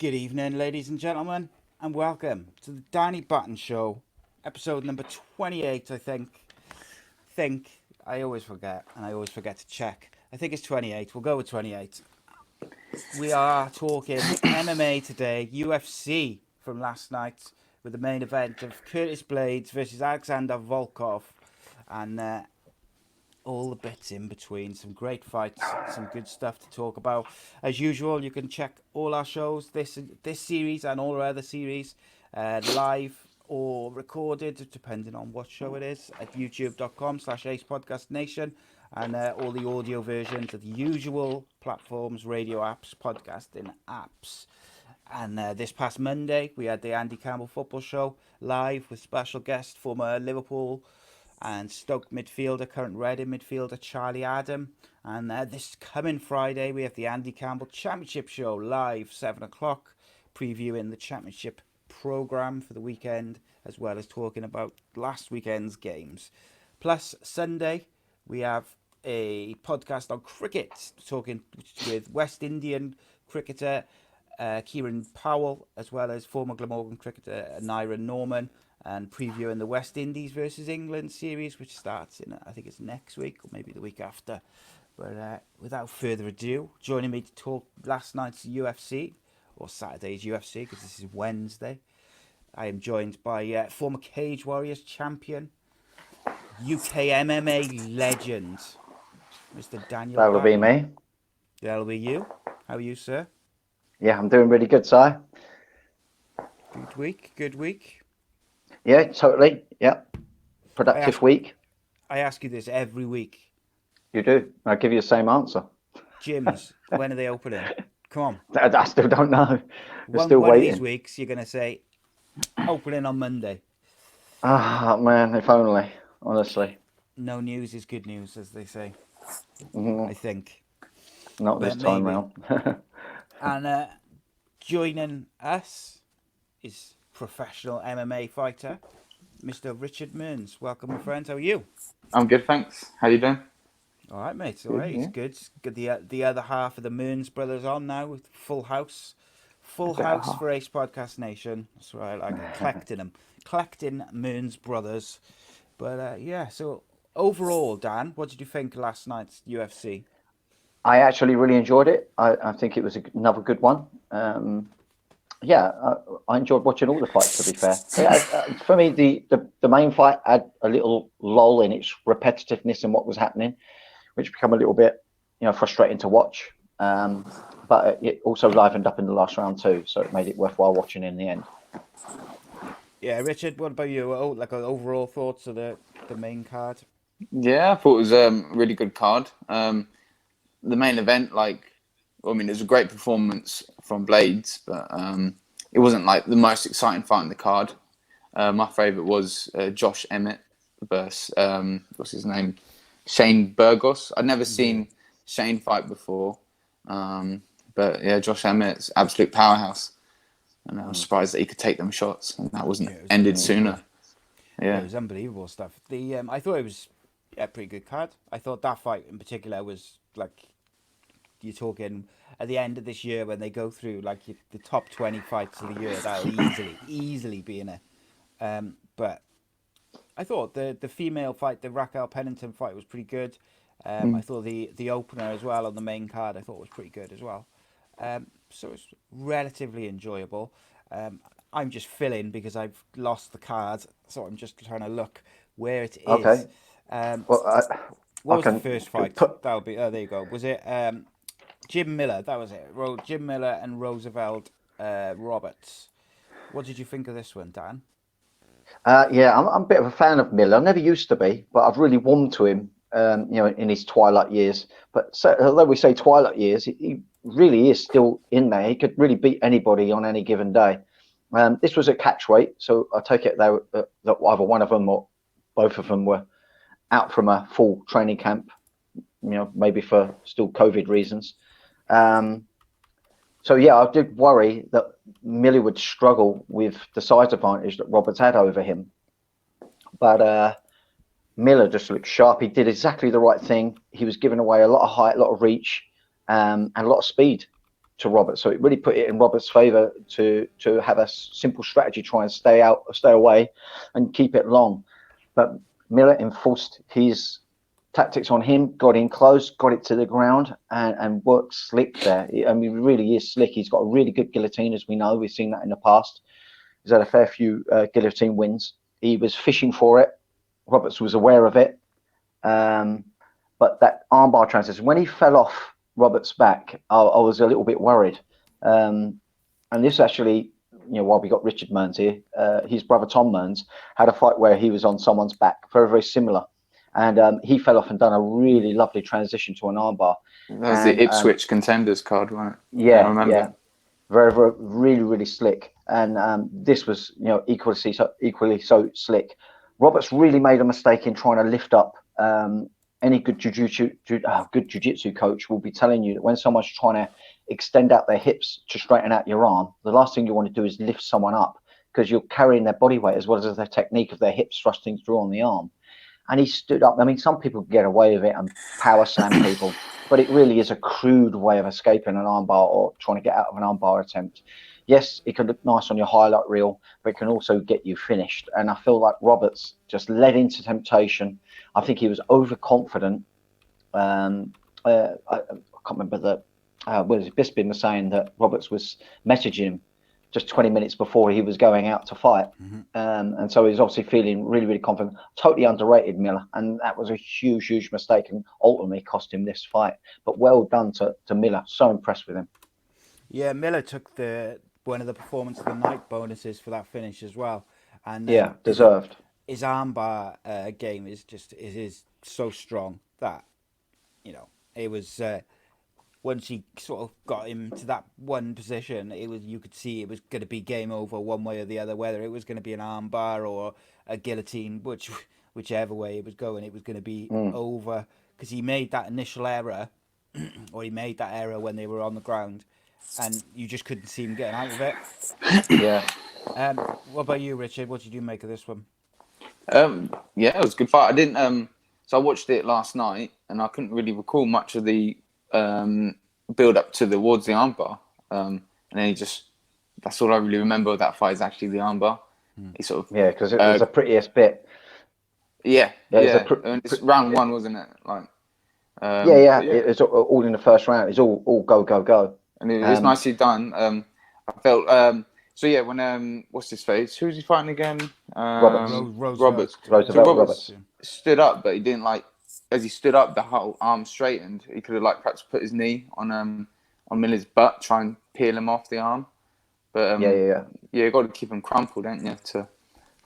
Good evening, ladies and gentlemen, and welcome to the Danny Batten Show, episode number 28, I think. I always forget, and I always forget to check. I think it's 28. We'll go with 28. We are talking MMA today, UFC from last night, with the main event of Curtis Blades versus Alexander Volkov, and all the bits in between. Some great fights, some good stuff to talk about. As usual, you can check all our shows, this series and all our other series, live or recorded, depending on what show it is, at youtube.com/AcePodcastNation, and all the audio versions of the usual platforms, radio apps, podcasting apps. And this past Monday, we had the Andy Campbell Football Show live with special guest, former Liverpool and Stoke midfielder, current Reading midfielder, Charlie Adam. And this coming Friday, we have the Andy Campbell Championship Show live, 7 o'clock, previewing the Championship programme for the weekend, as well as talking about last weekend's games. Plus, Sunday, we have a podcast on cricket, talking with West Indian cricketer Kieran Powell, as well as former Glamorgan cricketer Nyron Norman, and previewing the West Indies versus England series, which starts in, I think it's next week or maybe the week after. But without further ado, joining me to talk last night's UFC, or Saturday's UFC, because this is Wednesday, I am joined by former Cage Warriors champion, UK MMA legend, Mr. Daniel That'll be Batten. me. That'll be you. How are you, sir? Yeah, I'm doing really good, Si. Good week. Yeah, totally. Yeah. Productive week. I ask you this every week. You do. I'll give you the same answer. Gyms, when are they opening? Come on. I still don't know. We're One still of waiting. these weeks, you're going to say, opening on Monday. Ah, man, if only, honestly. No news is good news, as they say. Mhm. I think. Not this time maybe. round. And joining us is professional MMA fighter, Mr. Richard Mearns. Welcome, my friend. How are you? I'm good, thanks. How you doing? All right, mate. All right, it's good. Good. The other half of the Mearns brothers on now with full house. Full house for Ace Podcast Nation. That's right. I like it. Collecting Mearns brothers. But yeah, so overall, Dan, what did you think of last night's UFC? I actually really enjoyed it. I think it was another good one. Yeah, I enjoyed watching all the fights, to be fair. For me, the main fight had a little lull in its repetitiveness and what was happening, which became a little bit, frustrating to watch. But it also livened up in the last round too, so it made it worthwhile watching in the end. Yeah, Richard, what about you? Like overall thoughts of the main card? Yeah, I thought it was a really good card. The main event, it was a great performance from Blades, but it wasn't like the most exciting fight in the card. My favourite was Josh Emmett versus what's his name, Shane Burgos. I'd never seen Shane fight before, but yeah, Josh Emmett's absolute powerhouse, and I was surprised that he could take them shots, and that wasn't ended sooner. Yeah, it was unbelievable stuff. I thought it was a pretty good card. I thought that fight in particular was like, you're talking at the end of this year when they go through like the top 20 fights of the year, that'll easily be in it. But I thought the female fight, the Raquel Pennington fight, was pretty good. I thought the opener as well on the main card, I thought was pretty good as well. So it's relatively enjoyable. I'm just filling because I've lost the card, so I'm just trying to look where it is. Okay. What was the first fight? That'll be. Oh, there you go. Was it Jim Miller? That was it. Jim Miller and Roosevelt Roberts. What did you think of this one, Dan? Yeah, I'm a bit of a fan of Miller. I never used to be, but I've really warmed to him, in his twilight years. But although we say twilight years, he really is still in there. He could really beat anybody on any given day. This was a catch weight, so I take it that either one of them or both of them were out from a full training camp, maybe for still COVID reasons. So yeah, I did worry that Millie would struggle with the size advantage that Roberts had over him. But Miller just looked sharp. He did exactly the right thing. He was giving away a lot of height, a lot of reach, and a lot of speed. to Roberts. So it really put it in Roberts' favour to have a simple strategy, try and stay away, and keep it long. But Miller enforced his tactics on him, got in close, got it to the ground, and worked slick there. I mean, he really is slick. He's got a really good guillotine, as we know. We've seen that in the past. He's had a fair few guillotine wins. He was fishing for it. Roberts was aware of it. But that armbar transition, when he fell off Roberts' back, I was a little bit worried. And this actually, while we got Richard Mearns here, his brother Tom Mearns had a fight where he was on someone's back, very, very similar. And he fell off and done a really lovely transition to an armbar. That was the Ipswich Contenders card, wasn't it? Yeah, I remember. Yeah. Very, very, really, really slick. And this was, equally so slick. Roberts really made a mistake in trying to lift up. Any good jiu-jitsu coach will be telling you that when someone's trying to extend out their hips to straighten out your arm, the last thing you want to do is lift someone up, because you're carrying their body weight as well as their technique of their hips thrusting through on the arm. And he stood up. I mean, some people get away with it and power slam people, but it really is a crude way of escaping an armbar or trying to get out of an armbar attempt. Yes, it can look nice on your highlight reel, but it can also get you finished. And I feel like Roberts just led into temptation. I think he was overconfident. I can't remember Bisping was saying that Roberts was messaging him just 20 minutes before he was going out to fight. Mm-hmm. And so he was obviously feeling really, really confident. Totally underrated Miller. And that was a huge, huge mistake and ultimately cost him this fight. But well done to Miller. So impressed with him. Yeah, Miller took one of the performance of the night bonuses for that finish as well. And deserved. His armbar game is so strong that, it was... once he sort of got him to that one position, you could see it was going to be game over one way or the other, whether it was going to be an armbar or a guillotine, whichever way it was going, it was going to be over, because he made that initial error, or he made that error when they were on the ground, and you just couldn't see him getting out of it. Yeah. What about you, Richard? What did you make of this one? Yeah, it was a good fight. I didn't. So I watched it last night, and I couldn't really recall much of the build up towards the armbar, and then that's all I really remember of that fight is actually the armbar. He sort of because it was the prettiest bit. It's round one, wasn't it? Like it was all in the first round. It's all go, and it was nicely done. I felt when what's his face? Who was he fighting again? Roberts. Roberts stood up, but he didn't as he stood up, the whole arm straightened. He could have perhaps put his knee on Miller's butt, try and peel him off the arm. But you got to keep him crumpled, don't you, to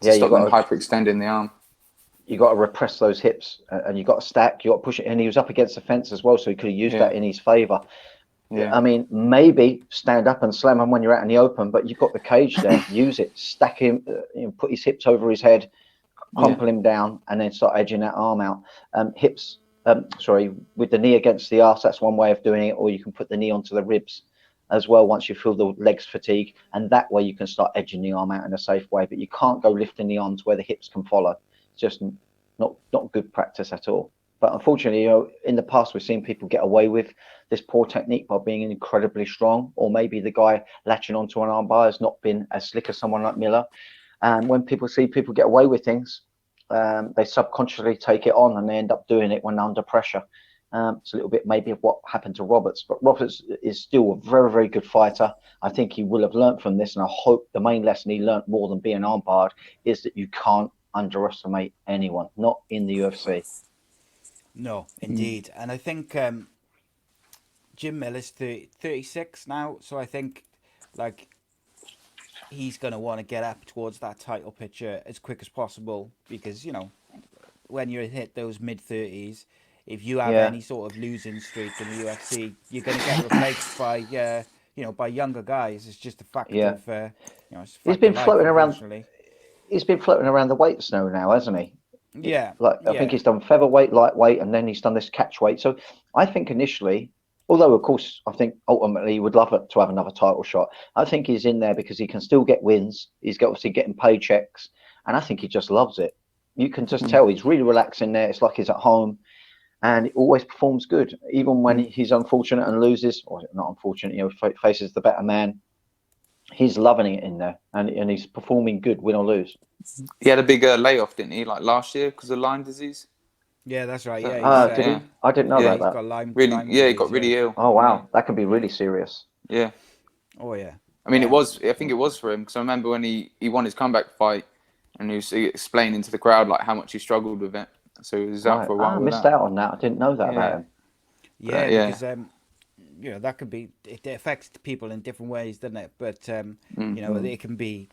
stop them hyperextending the arm. You got to repress those hips, and you got to stack. You got to push it, and he was up against the fence as well, so he could have used that in his favour. Yeah. I mean, maybe stand up and slam him when you're out in the open, but you've got the cage there. Use it, stack him, put his hips over his head. Crumple him down and then start edging that arm out. With the knee against the arse, that's one way of doing it, or you can put the knee onto the ribs as well once you feel the legs fatigue, and that way you can start edging the arm out in a safe way. But you can't go lifting the arms where the hips can follow. It's just not good practice at all. But unfortunately, in the past we've seen people get away with this poor technique by being incredibly strong, or maybe the guy latching onto an armbar has not been as slick as someone like Miller. And when people see people get away with things, they subconsciously take it on, and they end up doing it when under pressure. It's a little bit maybe of what happened to Roberts, but Roberts is still a very, very good fighter. I think he will have learnt from this, and I hope the main lesson he learnt more than being armbarred is that you can't underestimate anyone, not in the UFC. No, indeed. And I think Jim Miller's 36 now, so I think he's going to want to get up towards that title picture as quick as possible, because, when you hit those mid-30s, if you have any sort of losing streak in the UFC, you're going to get replaced by, by younger guys. It's just a fact of, he's been floating around. He's been floating around the weights now, hasn't he? Yeah. I think he's done featherweight, lightweight, and then he's done this catchweight. So I think initially, although, of course, I think ultimately he would love it to have another title shot. I think he's in there because he can still get wins. He's obviously getting paychecks, and I think he just loves it. You can just tell he's really relaxing there. It's like he's at home. and he always performs good, even when he's unfortunate and loses, or not unfortunate, faces the better man. He's loving it in there, and he's performing good, win or lose. He had a big layoff, didn't he? Like last year because of Lyme disease. Yeah, that's right. Yeah, Did he? I didn't know about he's that. got Lyme He disease, got really ill. Oh wow, that could be really serious. Yeah. Oh yeah. I mean, I think it was for him because I remember when he won his comeback fight, and he was explaining to the crowd like how much he struggled with it. So he was out for a while. I missed out on that. I didn't know that about him. Yeah, because that could be, it affects people in different ways, doesn't it? But it can be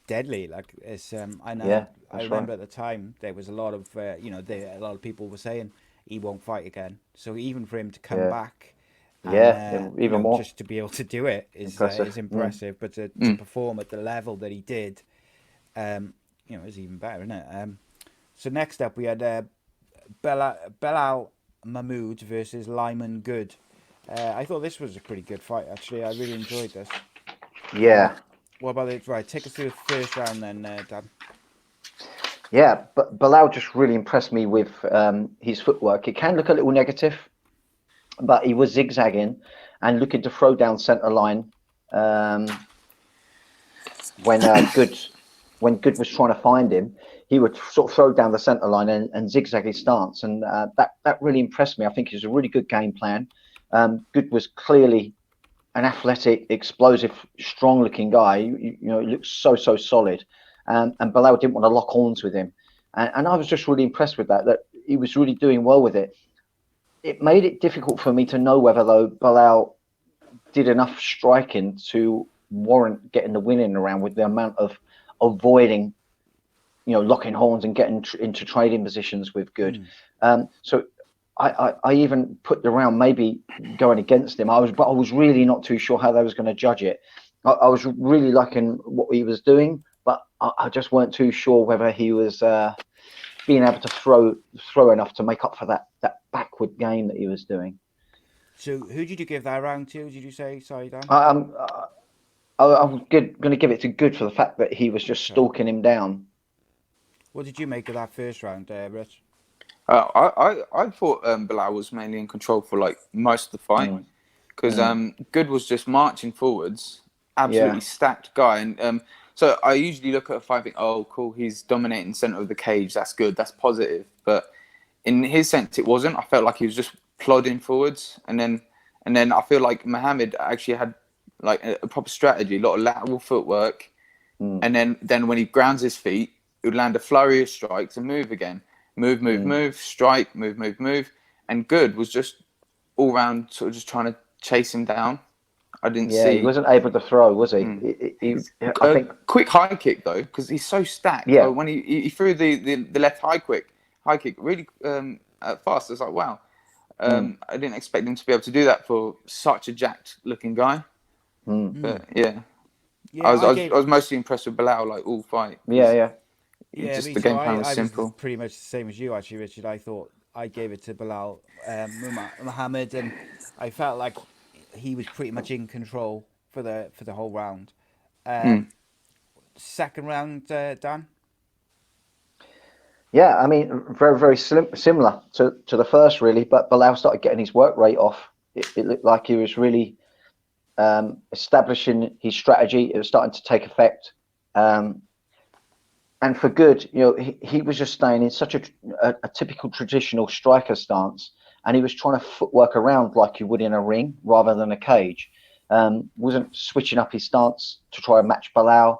deadly. Like it's I know. Yeah, I remember at the time there was a lot of a lot of people were saying he won't fight again. So even for him to come back, even more, just to be able to do it is impressive. But to perform at the level that he did, is even better, isn't it? So next up we had Belal Mahmood versus Lymangood. I thought this was a pretty good fight, actually. I really enjoyed this. Yeah. What about it? Right, take us through the first round then, Dan. Yeah, but Belal just really impressed me with his footwork. It can look a little negative, but he was zigzagging and looking to throw down centre line when Good was trying to find him. He would sort of throw down the centre line and zigzag his stance, and that really impressed me. I think it was a really good game plan. Good was clearly an athletic, explosive, strong-looking guy. He looks so solid, and Belal didn't want to lock horns with him, and I was just really impressed with that he was really doing well with it. It made it difficult for me to know whether though Belal did enough striking to warrant getting the win in the round with the amount of avoiding, locking horns and getting into trading positions with Good. So I even put the round maybe going against him. I was really not too sure how they was going to judge it. I was really liking what he was doing, but I just weren't too sure whether he was being able to throw enough to make up for that backward game that he was doing. So who did you give that round to? Did you say? Sorry, Dan. I'm going to give it to Good for the fact that he was just stalking him down. What did you make of that first round, Rich? I thought Belal was mainly in control for like most of the fight because Good was just marching forwards, absolutely stacked guy, and so I usually look at a fight and think, oh cool, he's dominating center of the cage, that's good, that's positive. But in his sense, it wasn't. I felt like he was just plodding forwards, and then I feel like Muhammad actually had like a proper strategy, a lot of lateral footwork, and then when he grounds his feet, he would land a flurry of strikes and move again. Move, strike, move. And Good was just all round sort of just trying to chase him down. I didn't see. He wasn't able to throw, was he? I think quick high kick though, because he's so stacked. Yeah. When he threw the left high kick really fast. I was like, wow. I didn't expect him to be able to do that for such a jacked looking guy. But yeah, I was mostly impressed with Belal like all fight. Yeah. Just the game plan was simple. Was pretty much the same as you, actually, Richard. I thought I gave it to Belal Muhammad, and I felt like he was pretty much in control for the whole round. Second round, Dan. Yeah, I mean, very similar to the first, really. But Belal started getting his work rate off. It looked like he was really establishing his strategy. It was starting to take effect. And for Good, he was just staying in such a typical traditional striker stance, and he was trying to footwork around like you would in a ring rather than a cage. Wasn't switching up his stance to try and match Belal.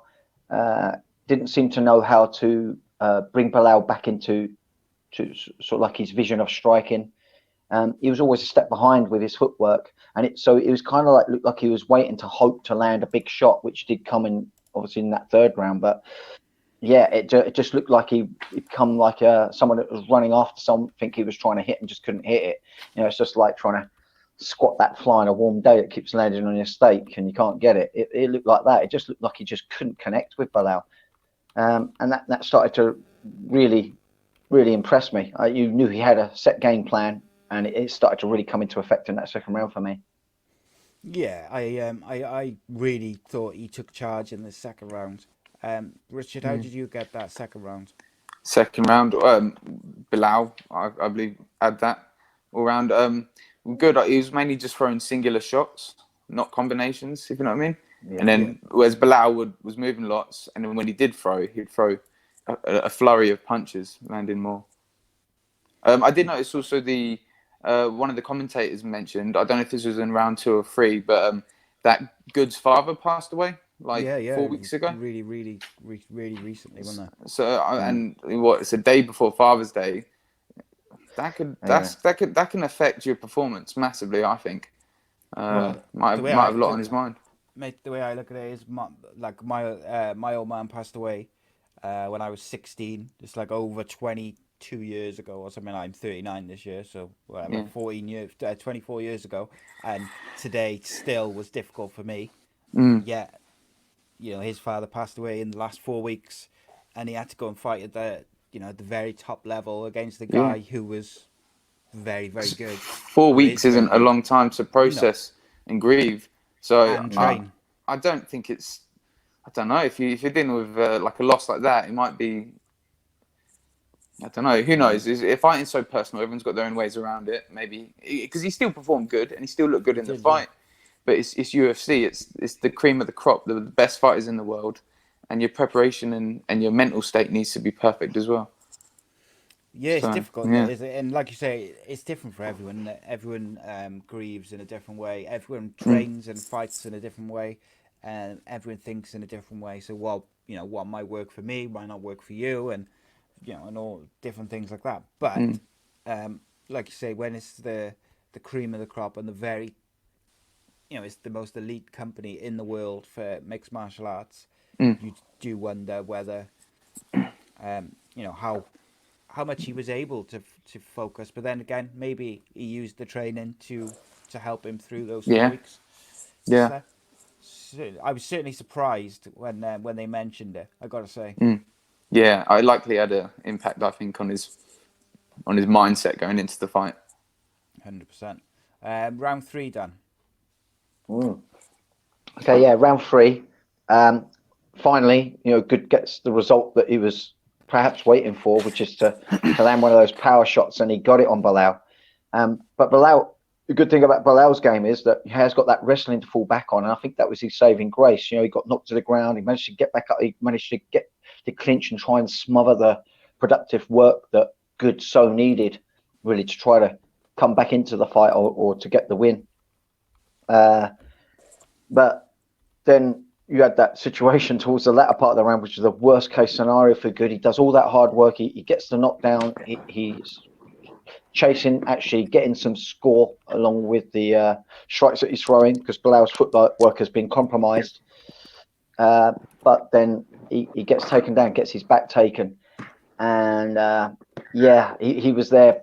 Didn't seem to know how to bring Belal back into sort of like his vision of striking. He was always a step behind with his footwork, and so it was kind of looked like he was waiting to hope to land a big shot, which did come in obviously in that third round, but. Yeah, it just looked like he'd come like someone that was running after something he was trying to hit and just couldn't hit it. It's just like trying to squat that fly on a warm day that keeps landing on your steak and you can't get it. It looked like that. It just looked like he just couldn't connect with Belal. And that started to really, really impress me. You knew he had a set game plan, and it started to really come into effect in that second round for me. Yeah, I really thought he took charge in the second round. Richard, how did you get that second round? Second round, Belal, I believe, had that. all round. Good. He was mainly just throwing singular shots, not combinations, if you know what I mean. Yeah. And then whereas Bilal was moving lots, and then when he did throw, he'd throw a flurry of punches, landing more. I did notice also the one of the commentators mentioned. I don't know if this was in round 2 or 3, but that Good's father passed away like 4 weeks ago. Really recently, wasn't it? So and it's a day before Father's Day. That can affect your performance massively. I think might have a lot on his mind. Mate, the way I look at it is my old man passed away when I was 16. It's like over 22 years ago or something. I'm 39 this year, so 24 years ago, and today still was difficult for me. Yeah, his father passed away in the last 4 weeks, and he had to go and fight at the the very top level against the guy who was very, very good. 4 weeks isn't a long time to process and grieve. So and train. I don't think it's. I don't know if you're dealing with like a loss like that, it might be. I don't know. Who knows? If fighting's so personal, everyone's got their own ways around it. Maybe because he still performed good and he still looked good in the fight. But it's UFC. It's the cream of the crop. The best fighters in the world, and your preparation and your mental state needs to be perfect as well. Yeah, it's difficult, and like you say, it's different for everyone. Everyone grieves in a different way. Everyone trains and fights in a different way, and everyone thinks in a different way. So, what might work for me might not work for you, and and all different things like that. But, like you say, when it's the cream of the crop and the very, it's the most elite company in the world for mixed martial arts, you do wonder whether, how much he was able to focus, but then again, maybe he used the training to help him through those 4 weeks. Yeah. So I was certainly surprised when they mentioned it. I got to say. Yeah, I likely had an impact. I think on his mindset going into the fight. 100%. Round 3 done. Okay, yeah, round 3. Finally, Good gets the result that he was perhaps waiting for, which is to land one of those power shots, and he got it on Bilal. But Bilal, the good thing about Bilal's game is that he has got that wrestling to fall back on, and I think that was his saving grace. He got knocked to the ground, he managed to get back up, he managed to get the clinch and try and smother the productive work that Good so needed, really, to try to come back into the fight or to get the win. But then you had that situation towards the latter part of the round, which is the worst case scenario for Good. He does all that hard work. He gets the knockdown. He's chasing, actually getting some score along with the strikes that he's throwing, because Bilal's footwork has been compromised. But then he gets taken down, gets his back taken. And he was there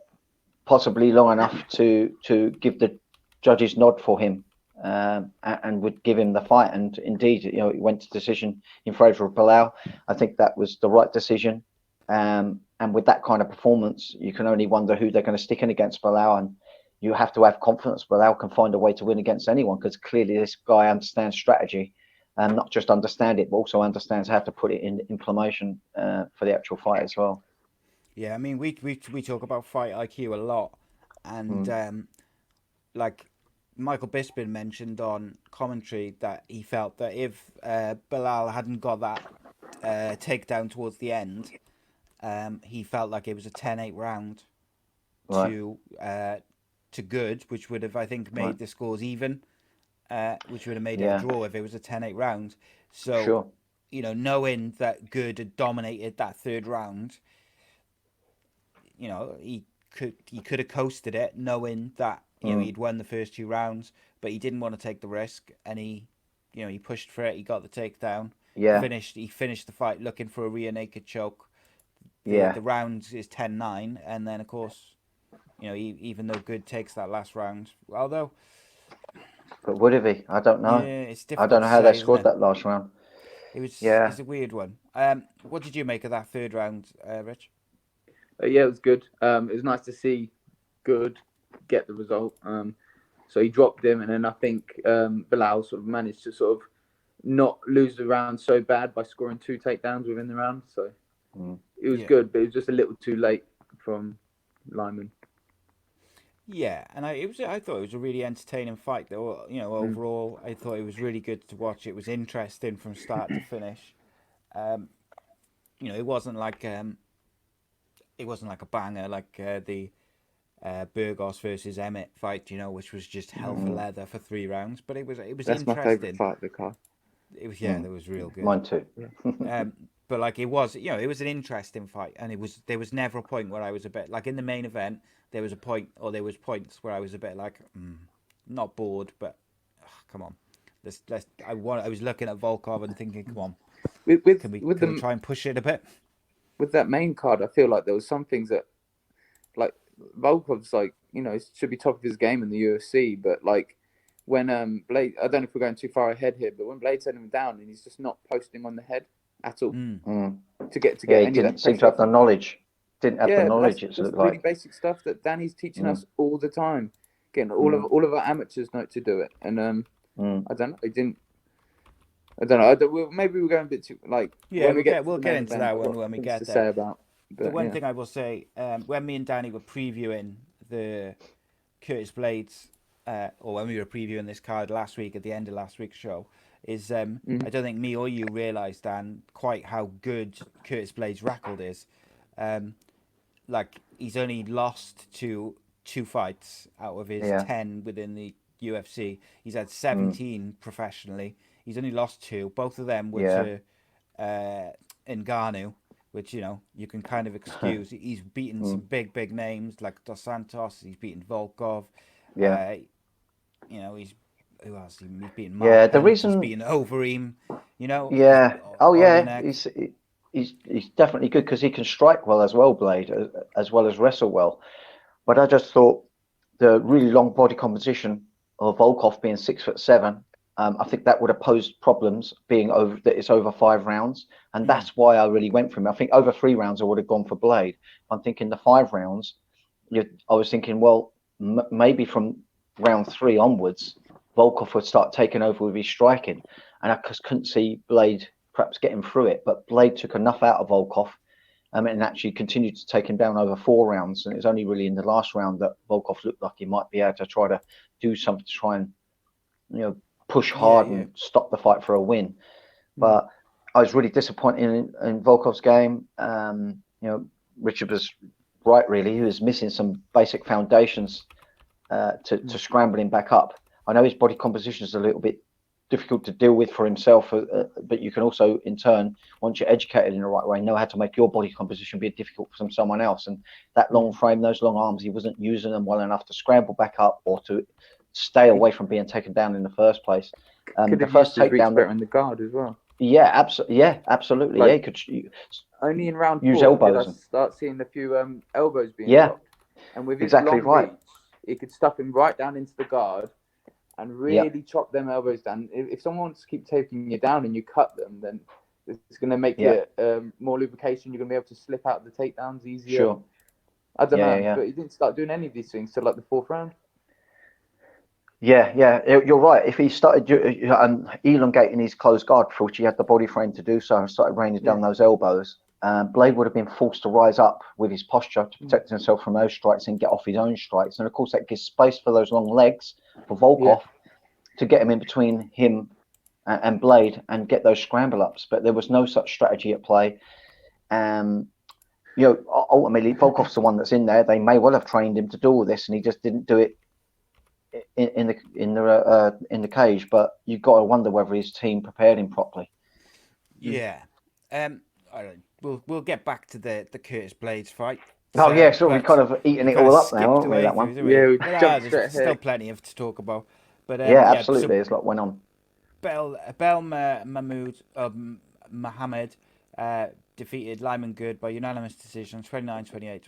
possibly long enough to give the judges nod for him. And would give him the fight, and indeed, it went to decision in favour of Bilal. I think that was the right decision, and with that kind of performance, you can only wonder who they're going to stick in against Bilal, and you have to have confidence Bilal can find a way to win against anyone, because clearly this guy understands strategy, and not just understand it, but also understands how to put it in implementation for the actual fight as well. Yeah, I mean, we talk about fight IQ a lot, and like Michael Bisping mentioned on commentary that he felt that if Bilal hadn't got that takedown towards the end, he felt like it was a 10-8 round to Good, which would have, I think, made the scores even, which would have made it a draw if it was a 10-8 round. So, knowing that Good had dominated that third round, he could have coasted it, knowing that he'd won the first 2 rounds, but he didn't want to take the risk, and he pushed for it. He got the takedown. Yeah. He finished the fight looking for a rear naked choke. The round is 10-9, and then of course, even though Good takes that last round, although. But would have he? I don't know. Yeah, it's difficult. I don't know how they scored that last round. It's a weird one. What did you make of that third round, Rich? Yeah, it was good. It was nice to see Good get the result. So he dropped him, and then I think Bilal sort of managed to sort of not lose the round so bad by scoring 2 takedowns within the round. So it was good, but it was just a little too late from Lyman. Yeah, and I thought it was a really entertaining fight. Though, overall, I thought it was really good to watch. It was interesting from start to finish. Um, it wasn't like a banger like the Burgos versus Emmett fight, which was just hell for leather for 3 rounds. But it was That's my favorite interesting. fight of the card. It was that was real good. Mine too. But like it was an interesting fight, and there was never a point where I was a bit like in the main event. There was points where I was a bit like not bored, but come on, I was looking at Volkov and thinking, come on, can we try and push it a bit? With that main card, I feel like there was some things that, like Volkov's like, should be top of his game in the UFC, but like when Blade, I don't know if we're going too far ahead here, but when Blade's setting him down and he's just not posting on the head at all to get Yeah, he any didn't of that seem to have the knowledge. Didn't have the knowledge. That's It looked really like basic stuff that Danny's teaching us all the time. Getting all of our amateurs know to do it, and I don't know. It didn't. I don't know. Maybe we're going a bit too like. Yeah, when we'll get into that when we get to there. say about. But, the one thing I will say, when me and Danny were previewing the Curtis Blades, or when we were previewing this card last week at the end of last week's show, is I don't think me or you realised, Dan, quite how good Curtis Blades' record is. Like he's only lost to 2 fights out of his 10 within the UFC. He's had 17 professionally. He's only lost 2. Both of them were to Ngannou, which you can kind of excuse. He's beaten some big names like Dos Santos. He's beaten Volkov. He's who else? He's beaten Mark the Hunt, reason he's beaten Overeem. He's definitely good because he can strike well as well, Blade, as well as wrestle well. But I just thought the really long body composition of Volkov being 6'7", I think that would have posed problems being that it's over 5 rounds, and that's why I really went for him. I think over 3 rounds I would have gone for Blade. I'm thinking the 5 rounds. I was thinking, well, maybe from round 3 onwards, Volkov would start taking over with his striking, and I just couldn't see Blade perhaps getting through it. But Blade took enough out of Volkov, and actually continued to take him down over 4 rounds. And it was only really in the last round that Volkov looked like he might be able to try to do something to try and push hard and stop the fight for a win. But I was really disappointed in Volkov's game. Richard was right, really. He was missing some basic foundations to scramble him back up. I know his body composition is a little bit difficult to deal with for himself, but you can also, in turn, once you're educated in the right way, know how to make your body composition be difficult for someone else. And that long frame, those long arms, he wasn't using them well enough to scramble back up or to stay away from being taken down in the first place. The first takedown better in the guard as well. Yeah, absolutely. Like, he could only in round use 4 elbows. did I start seeing a few elbows being dropped. And with his long reach, he could stuff him right down into the guard and really chop them elbows down. If someone wants to keep taking you down and you cut them, then it's going to make you more lubrication. You're going to be able to slip out the takedowns easier. Sure. I don't know, but he didn't start doing any of these things till like the 4th round. Yeah, you're right. If he started elongating his closed guard, for which he had the body frame to do so, and started raining down those elbows, Blade would have been forced to rise up with his posture to protect himself from those strikes and get off his own strikes. And of course, that gives space for those long legs for Volkov to get him in between him and Blade and get those scramble ups. But there was no such strategy at play. Ultimately, Volkov's the one that's in there. They may well have trained him to do all this, and he just didn't do it in the cage. But you've got to wonder whether his team prepared him properly. Yeah. All right. We'll get back to the Curtis Blades fight. So we've kind of eaten it all up now, haven't we? That one. We jumped straight there's still ahead. plenty to talk about. But absolutely. So There's a lot went on. Mahmood Mohammed defeated Lymangood by unanimous decision, 29-28,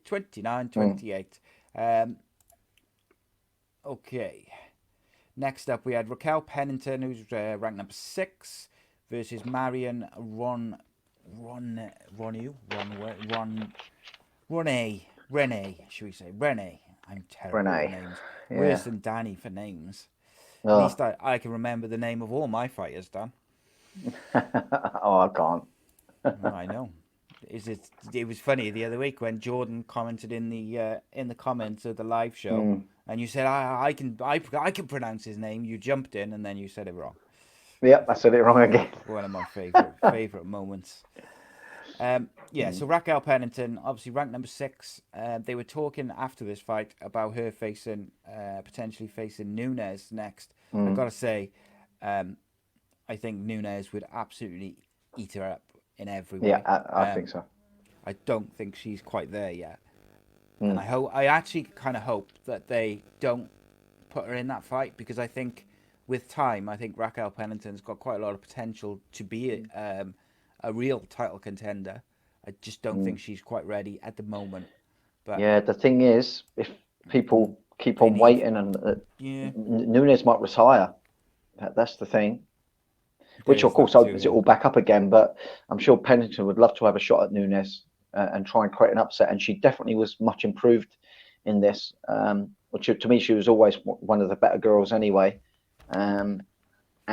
29-28, 29-28. Okay. Next up, we had Raquel Pennington, who's ranked number 6, versus Marion Renee, should we say? Renee. I'm terrible with names. Worse than Danny for names. At least I can remember the name of all my fighters, Dan. I can't. I know. it was funny the other week when Jordan commented in the comments of the live show, and you said I can pronounce his name. You jumped in and then you said it wrong. Yep, I said it wrong again. One of my favorite moments. So Raquel Pennington, obviously ranked number 6. They were talking after this fight about her potentially facing Nunes next. I've got to say, I think Nunes would absolutely eat her up in every way. Yeah, I think so. I don't think she's quite there yet. And I actually kind of hope that they don't put her in that fight, because I think with time, I think Raquel Pennington's got quite a lot of potential to be a real title contender. I just don't think she's quite ready at the moment. But yeah, the thing is, if people keep on waiting, and Nunes might retire. That's the thing. Which, of course, opens it all back up again. But I'm sure Pennington would love to have a shot at Nunes and try and create an upset. And she definitely was much improved in this. Which to me, she was always one of the better girls anyway. And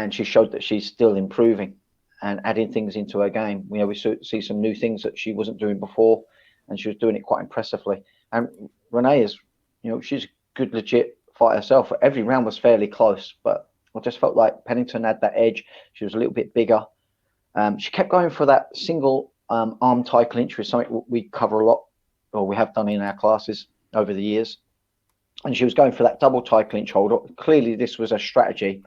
she showed that she's still improving and adding things into her game. We see some new things that she wasn't doing before, and she was doing it quite impressively. And Renee is, she's a good, legit fighter herself. Every round was fairly close, but I just felt like Pennington had that edge. She was a little bit bigger. She kept going for that single arm tie clinch, which is something we cover a lot, or we have done in our classes over the years. And she was going for that double tie clinch hold. Clearly, this was a strategy,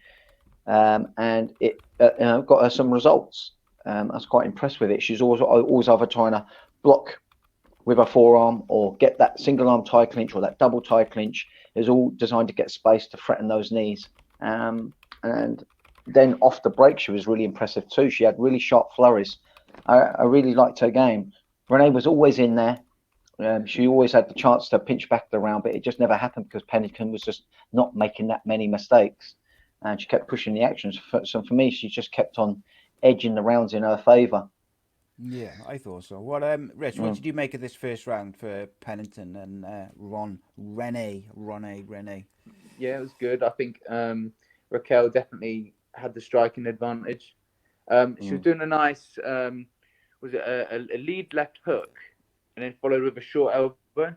and it got her some results. I was quite impressed with it. She's always either trying to block with her forearm or get that single arm tie clinch or that double tie clinch. Is all designed to get space to threaten those knees. And then off the break, she was really impressive too. She had really sharp flurries. I really liked her game. Renee was always in there. She always had the chance to pinch back the round, but it just never happened because Pennington was just not making that many mistakes. And she kept pushing the actions. So for me, she just kept on edging the rounds in her favour. Yeah, I thought so. What, Rich, what did you make of this first round for Pennington and Renee? Yeah, it was good. I think Raquel definitely had the striking advantage. She was doing a nice, was it a lead left hook, and then followed with a short elbow. That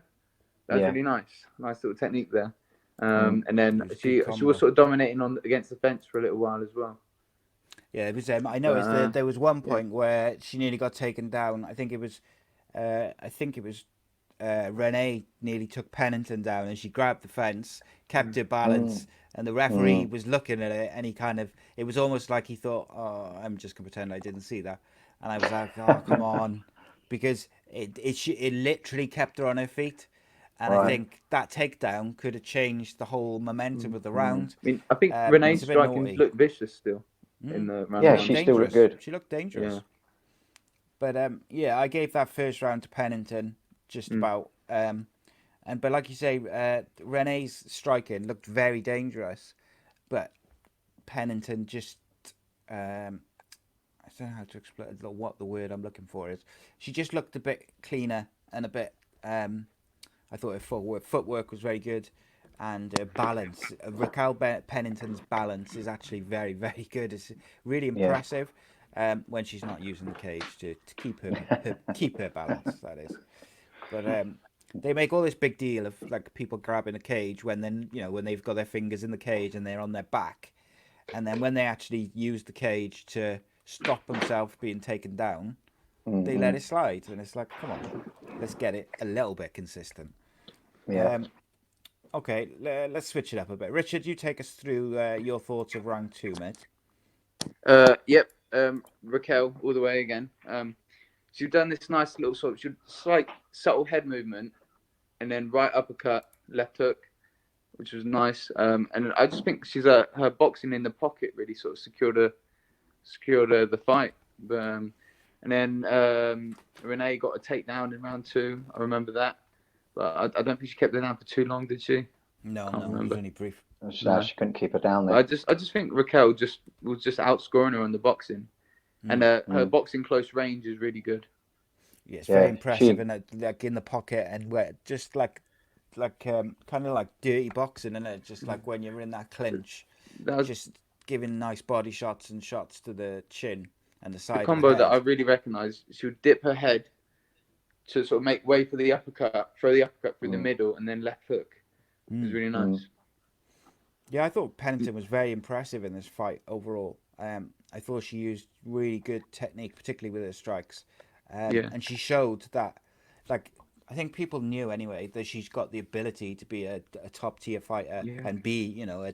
was really nice. Nice little technique there. And then she was sort of dominating against the fence for a little while as well. Yeah, it was. I noticed that there was one point where she nearly got taken down. I think it was Renee nearly took Pennington down, and she grabbed the fence, kept her balance, and the referee was looking at it, and it was almost like he thought, "Oh, I'm just gonna pretend I didn't see that," and I was like, "Oh, come on," because it literally kept her on her feet. And I think that takedown could have changed the whole momentum of the round. I think Renee's striking looked vicious still in the round. Yeah, she still looked good. She looked dangerous. Yeah. But I gave that first round to Pennington just about. But like you say, Renee's striking looked very dangerous, but Pennington just I don't know how to explain what the word I'm looking for is. She just looked a bit cleaner and a bit. I thought her footwork was very good, and balance. Raquel Pennington's balance is actually very, very good. It's really impressive when she's not using the cage to keep her balance. That is, but they make all this big deal of like people grabbing a cage when they've got their fingers in the cage and they're on their back, and then when they actually use the cage to stop themselves being taken down, they let it slide, and it's like, come on, let's get it a little bit consistent. Yeah. Okay, let's switch it up a bit. Richard, you take us through your thoughts of round 2, mate. Yep. Raquel all the way again. She's done this nice little slight subtle head movement, and then right uppercut, left hook, which was nice. And I just think she's her boxing in the pocket really sort of secured her the fight. And then Renee got a takedown in round 2. I remember that. But I don't think she kept her down for too long, did she? No, it was only brief. She couldn't keep her down there. I just think Raquel was outscoring her on the boxing, and her boxing close range is really good. Yeah, it's very impressive, and like in the pocket, and where just kind of like dirty boxing, and it just like when you're in that clinch, just giving nice body shots and shots to the chin and the side. The combo that I really recognised, she would dip her head to sort of make way for the uppercut, throw the uppercut through the middle, and then left hook. It was really nice. Yeah, I thought Pennington was very impressive in this fight overall. I thought she used really good technique, particularly with her strikes. And she showed that, like, I think people knew anyway that she's got the ability to be a top tier fighter and be, you know,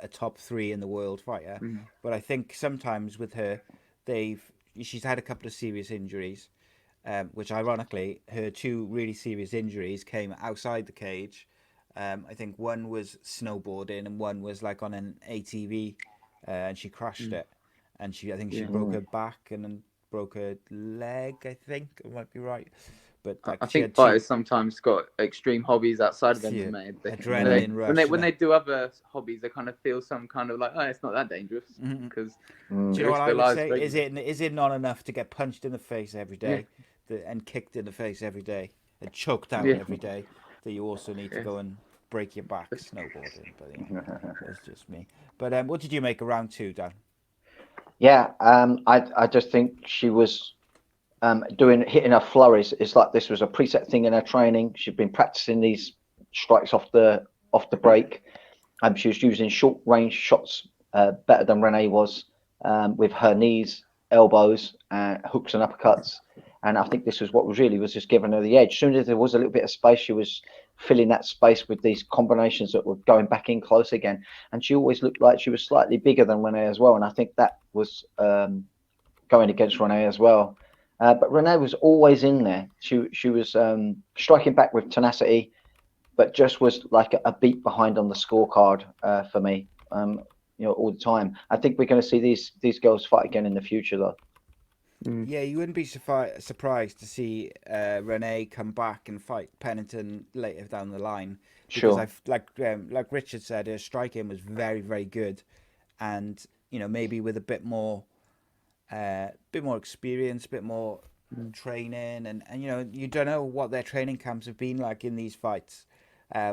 a top 3 in the world fighter. But I think sometimes with her, she's had a couple of serious injuries, which ironically, her 2 really serious injuries came outside the cage. I think one was snowboarding and one was like on an ATV, and she crashed it. And I think she broke her back and then broke her leg. I think I might be right, but like, I think fighters sometimes got extreme hobbies outside of MMA. Adrenaline rush. When they do other hobbies, they kind of feel some kind of like, oh, it's not that dangerous because. Do you know what I would say? Is it not enough to get punched in the face every day, and kicked in the face every day, and choked out every day, that you also need to go and break your back snowboarding? But that's just me. But what did you make of round 2, Dan? Yeah, I just think she was hitting her flurries. It's like this was a preset thing in her training. She'd been practicing these strikes off the break. She was using short range shots better than Renee was, with her knees, elbows, hooks and uppercuts. And I think this was what was just giving her the edge. As soon as there was a little bit of space, she was filling that space with these combinations that were going back in close again. And she always looked like she was slightly bigger than Renee as well. And I think that was going against Renee as well. But Renee was always in there. She was striking back with tenacity, but just was like a beat behind on the scorecard for me, all the time. I think we're going to see these girls fight again in the future, though. Yeah, you wouldn't be surprised to see Renee come back and fight Pennington later down the line. Because like Richard said, her striking was very, very good, and maybe with a bit more experience, a bit more training, and you don't know what their training camps have been like in these fights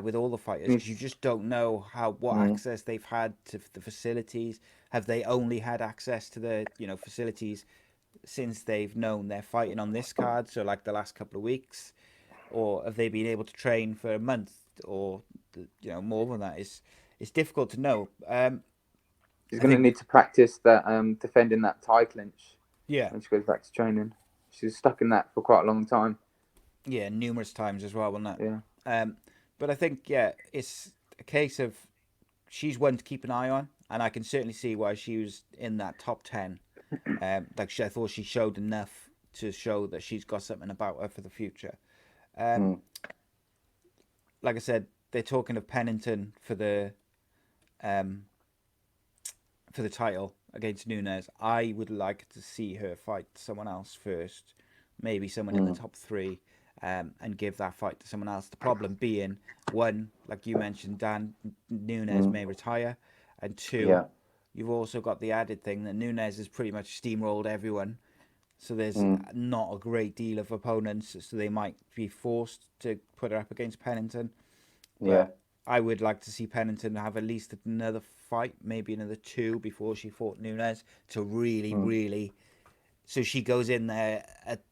with all the fighters, because you just don't know what access they've had to the facilities. Have they only had access to the facilities since they've known they're fighting on this card, so like the last couple of weeks, or have they been able to train for a month or more than that? It's difficult to know. She's going to need to practice that defending that tie clinch. Yeah, when she goes back to training, she's stuck in that for quite a long time. Yeah, numerous times as well, wasn't it? Yeah. But I think it's a case of she's one to keep an eye on, and I can certainly see why she was in that top 10. I thought she showed enough to show that she's got something about her for the future. Like I said, they're talking of Pennington for the title against Nunes. I would like to see her fight someone else first, maybe someone in the top 3, and give that fight to someone else. The problem being, 1, like you mentioned, Dan, Nunes may retire, and 2, you've also got the added thing that Nunes has pretty much steamrolled everyone. So there's not a great deal of opponents, so they might be forced to put her up against Pennington. But I would like to see Pennington have at least another fight, maybe another 2 before she fought Nunes, to really, so she goes in there at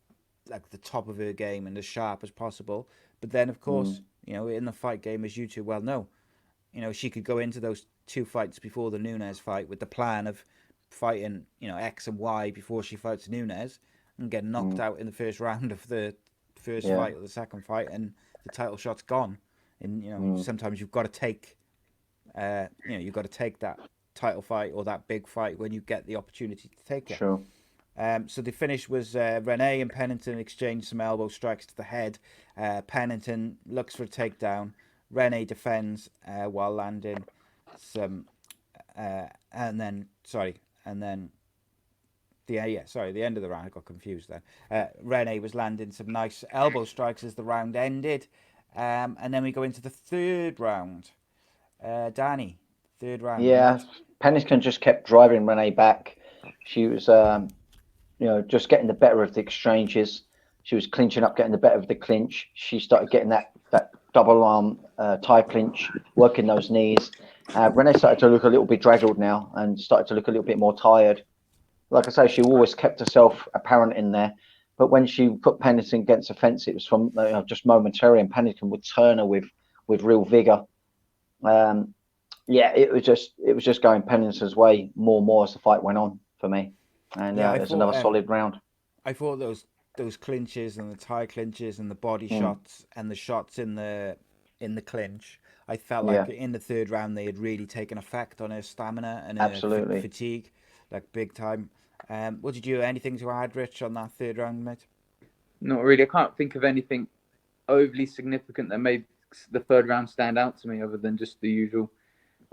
like the top of her game and as sharp as possible. But then, of course, in the fight game, as you two well know, she could go into those 2 fights before the Nunes fight with the plan of fighting, X and Y before she fights Nunes, and get knocked out in the first round of the first fight or the second fight, and the title shot's gone. And sometimes you've got to take, that title fight or that big fight when you get the opportunity to take it. Sure. So the finish was Renee and Pennington exchanged some elbow strikes to the head. Pennington looks for a takedown. Renee defends while landing some, and then the end of the round, I got confused then. Renee was landing some nice elbow strikes as the round ended, and then we go into the third round. Danny, third round. Yeah, Pennington just kept driving Renee back. She was, just getting the better of the exchanges. She was clinching up, getting the better of the clinch. She started getting that double arm tie clinch, working those knees. Renee started to look a little bit draggled now and started to look a little bit more tired. Like I say, she always kept herself apparent in there. But when she put Pennington against the fence, it was from just momentary, and Pennington would turn her with real vigor. It was just going Pennington's way more and more as the fight went on for me, and it was another solid round. I thought those clinches and the tie clinches and the body shots and the shots in the clinch, I felt like in the third round they had really taken effect on her stamina and her fatigue, like big time. What did you anything to add, Rich, on that third round, mate? Not really. I can't think of anything overly significant that made the third round stand out to me, other than just the usual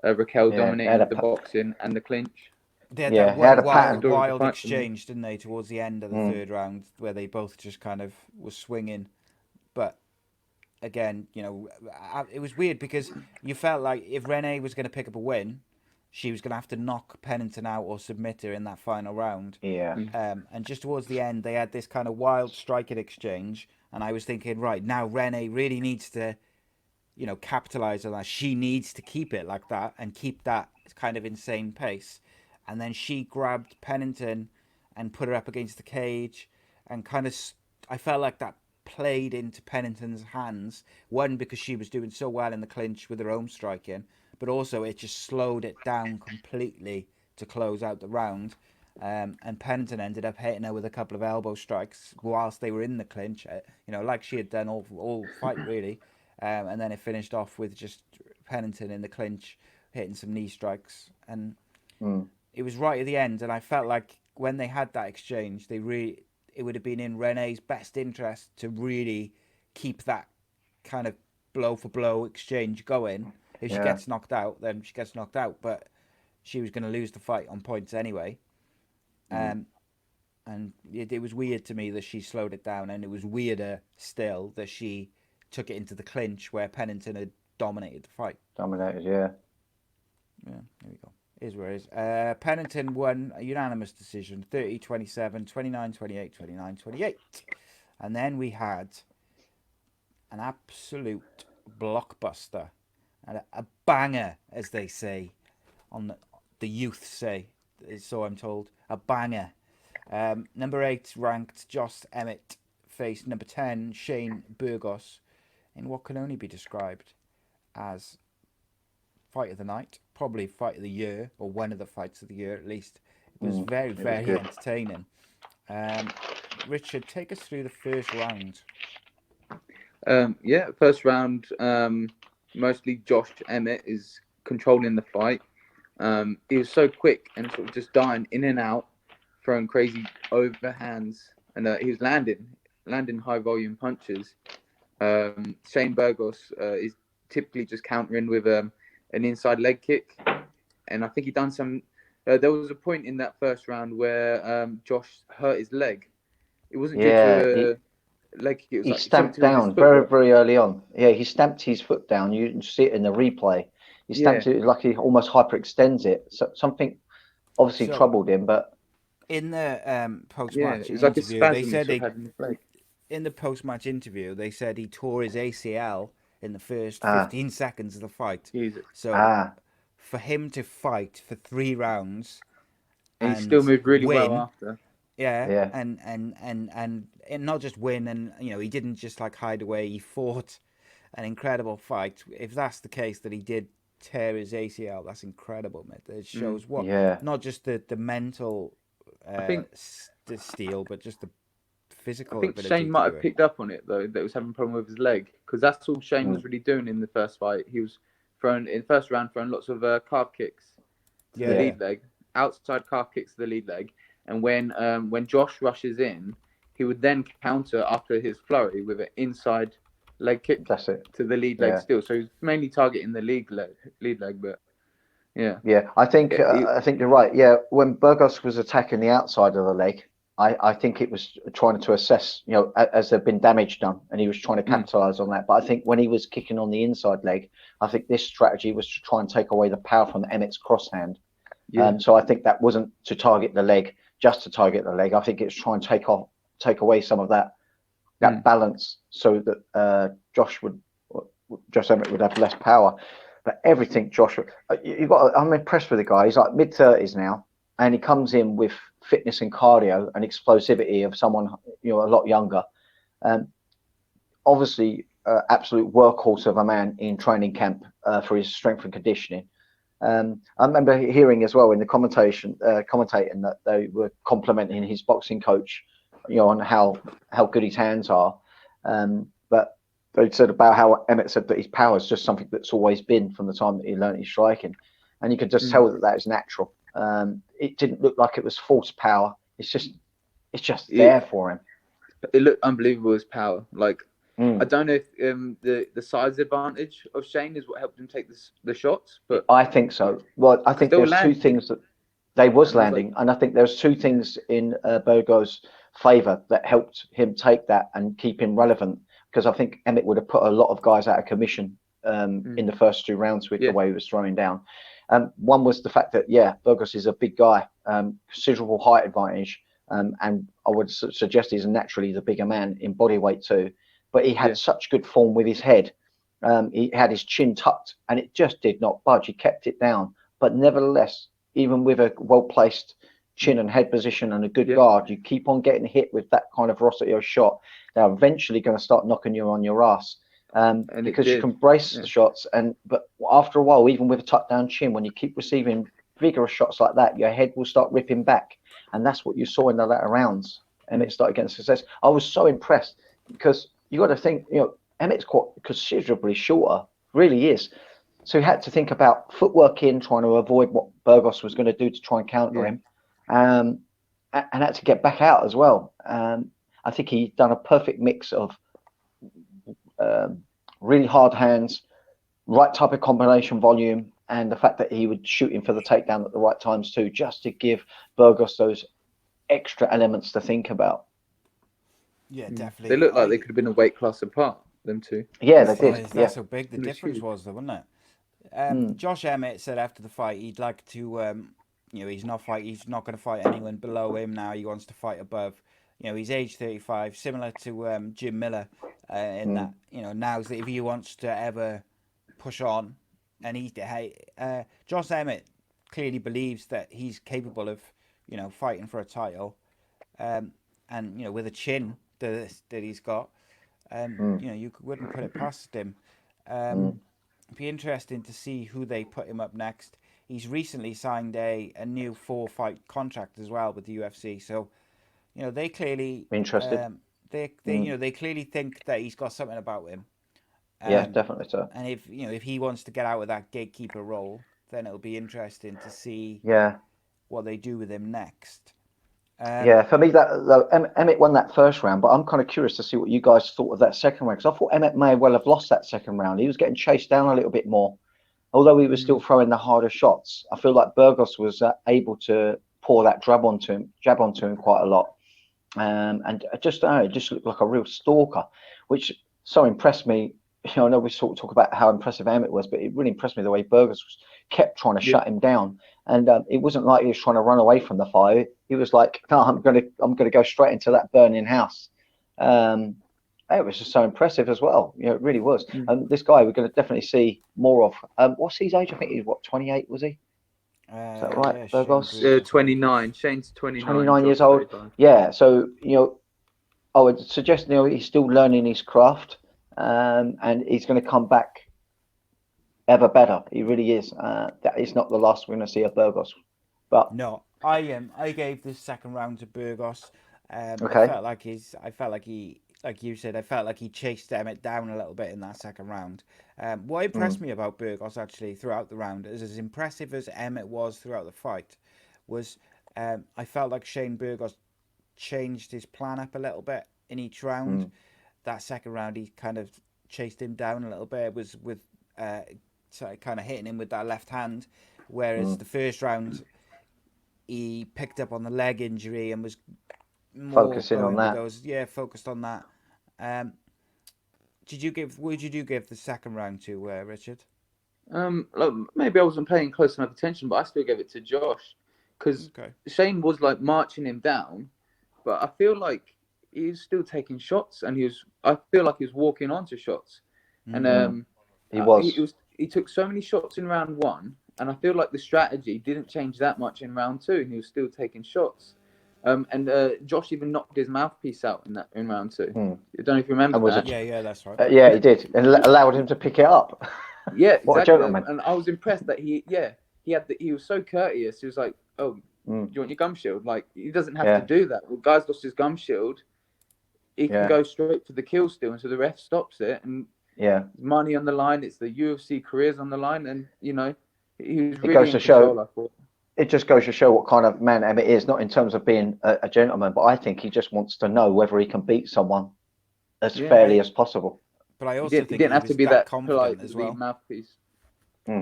Raquel dominating the boxing and the clinch. They had that one wild exchange, didn't they, towards the end of the third round, where they both just kind of were swinging. But again, it was weird because you felt like if Renee was going to pick up a win, she was going to have to knock Pennington out or submit her in that final round. Yeah. And just towards the end, they had this kind of wild striking exchange, and I was thinking, right, now Renee really needs to, capitalise on that. She needs to keep it like that and keep that kind of insane pace. And then she grabbed Pennington and put her up against the cage, and kind of, I felt like that played into Pennington's hands. One, because she was doing so well in the clinch with her own striking, but also it just slowed it down completely to close out the round. And Pennington ended up hitting her with a couple of elbow strikes whilst they were in the clinch, like she had done all fight really. And then it finished off with just Pennington in the clinch hitting some knee strikes. And it was right at the end, and I felt like when they had that exchange, it would have been in Renee's best interest to really keep that kind of blow for blow exchange going. If she gets knocked out, then she gets knocked out. But she was going to lose the fight on points anyway. And it was weird to me that she slowed it down, and it was weirder still that she took it into the clinch where Pennington had dominated the fight. Dominated, yeah. Yeah, there we go. Is where it is. Pennington won a unanimous decision, 30-27, 29-28, 29-28. And then we had an absolute blockbuster, and a banger, as they say, the youth say, so I'm told, a banger. Number 8 ranked Josh Emmett faced number 10 Shane Burgos in what can only be described as fight of the night, probably fight of the year, or one of the fights of the year at least. It was very entertaining. Richard, take us through the first round. First round, mostly Josh Emmett is controlling the fight. He was so quick and sort of just dying in and out, throwing crazy overhands, and he was landing high volume punches. Shane Burgos is typically just countering with an inside leg kick, and I think he done some. There was a point in that first round where Josh hurt his leg. It wasn't due to a leg kick. It was he stamped down very, very early on. Yeah, he stamped his foot down. You can see it in the replay. He stamped it like he almost hyperextends it. So something obviously troubled him, but in the post-match interview, they said in the post-match interview they said he tore his ACL in the first 15 seconds of the fight. Jesus. So for him to fight for 3 rounds and he still moved really well after. Yeah. And not just win, and he didn't just like hide away. He fought an incredible fight. If that's the case that he did tear his ACL, that's incredible, mate. It shows not just the mental steel, but just the physical. I think Shane might have picked up on it though, that he was having a problem with his leg, because that's all Shane was really doing in the first fight. He was throwing lots of calf kicks to the lead leg, outside calf kicks to the lead leg, and when Josh rushes in, he would then counter after his flurry with an inside leg kick to the lead leg still. So he's mainly targeting the lead leg, but I think you're right. Yeah, when Burgos was attacking the outside of the leg, I think it was trying to assess, as there'd been damage done, and he was trying to capitalize on that. But I think when he was kicking on the inside leg, I think this strategy was to try and take away the power from Emmett's crosshand. So I think that wasn't to target the leg, just to target the leg. I think it's trying to take away some of that balance, so that Josh Emmett would have less power. But everything I'm impressed with the guy. He's like mid-30s now, and he comes in with fitness and cardio and explosivity of someone a lot younger. Obviously, absolute workhorse of a man in training camp for his strength and conditioning. I remember hearing as well in the commentating that they were complimenting his boxing coach, on how good his hands are. But they said about how Emmett said that his power is just something that's always been from the time that he learned his striking, and you could just tell that is natural. It didn't look like it was false power. It's just there for him. It looked unbelievable, his power. Like, I don't know if the size advantage of Shane is what helped him take the shots, but I think so. Well, I think there's two things that they was landing, and I think there's two things in Burgos' favour that helped him take that and keep him relevant. Because I think Emmett would have put a lot of guys out of commission in the first 2 rounds with the way he was throwing down. One was the fact that Burgos is a big guy, considerable height advantage, and I would suggest he's naturally the bigger man in body weight too. But he had such good form with his head. He had his chin tucked, and it just did not budge. He kept it down. But nevertheless, even with a well-placed chin and head position and a good guard, you keep on getting hit with that kind of velocity of shot. They're eventually going to start knocking you on your ass. Because you can brace the shots. But after a while, even with a tucked down chin, when you keep receiving vigorous shots like that, your head will start ripping back. And that's what you saw in the latter rounds. And it started getting success. I was so impressed because you got to think, Emmett's quite considerably shorter, really is. So he had to think about footwork in, trying to avoid what Burgos was going to do to try and counter him, and had to get back out as well. I think he'd done a perfect mix of really hard hands, right type of combination volume, and the fact that he would shoot him for the takedown at the right times too, just to give Burgos those extra elements to think about. Yeah, definitely. They looked like they could have been a weight class apart, them two. Yeah, they did. That's how big the difference was, though, wasn't it? Josh Emmett said after the fight he'd like to, he's not going to fight anyone below him now. He wants to fight above. He's age 35, similar to Jim Miller, in that, now's that if he wants to ever push on, and Josh Emmett clearly believes that he's capable of, fighting for a title, and with a chin that he's got, you wouldn't put it past him. It'd be interesting to see who they put him up next. He's recently signed a new 4-fight contract as well with the UFC, so they clearly interested. They clearly think that he's got something about him. Yeah, definitely so. And if he wants to get out of that gatekeeper role, then it'll be interesting to see what they do with him next. For me, Emmett won that first round, but I'm kind of curious to see what you guys thought of that second round, because I thought Emmett may well have lost that second round. He was getting chased down a little bit more, although he was still throwing the harder shots. I feel like Burgos was able to pour that jab onto him quite a lot, and it just looked like a real stalker, which so impressed me. I know we sort of talk about how impressive Emmett was, but it really impressed me the way Burgos kept trying to shut him down. And it wasn't like he was trying to run away from the fire. He was like, "No, I'm gonna go straight into that burning house." It was just so impressive as well. It really was. And this guy, we're going to definitely see more of. What's his age? I think he's 28, was he? Is that right, Burgos? 29. Shane's 29. 29 years old. 35. Yeah. So I would suggest he's still learning his craft, and he's going to come back ever better. He really is. That is not the last we're going to see of Burgos. But no, I gave this second round to Burgos. Okay. I felt like he, like you said, I felt like he chased Emmett down a little bit in that second round. What impressed me about Burgos actually throughout the round, is as impressive as Emmett was throughout the fight, was I felt like Shane Burgos changed his plan up a little bit in each round. That second round, he kind of chased him down a little bit. It was with kind of hitting him with that left hand, whereas the first round he picked up on the leg injury and was more focusing on that. Focused on that. Would you give the second round to Richard? Maybe I wasn't paying close enough attention, but I still gave it to Josh, because Shane was like marching him down, but I feel like he was still taking shots, and I feel like he was walking onto shots, and he took so many shots in round one, and I feel like the strategy didn't change that much in round two, and he was still taking shots. And Josh even knocked his mouthpiece out in round 2. I don't know if you remember And was that. Yeah, that's right. Yeah, he did, and allowed him to pick it up. Yeah, What a exactly. gentleman. And I was impressed that he was so courteous. He was like, "Oh, do you want your gum shield?" Like, he doesn't have to do that. Well, guy's lost his gum shield. He can go straight for the kill still, and so the ref stops it. And money on the line. It's the UFC careers on the line, and he was really in control. I thought. It just goes to show what kind of man Emmett is, not in terms of being a gentleman, but I think he just wants to know whether he can beat someone as fairly as possible. But I also think he didn't have to be that confident as well. Mouthpiece.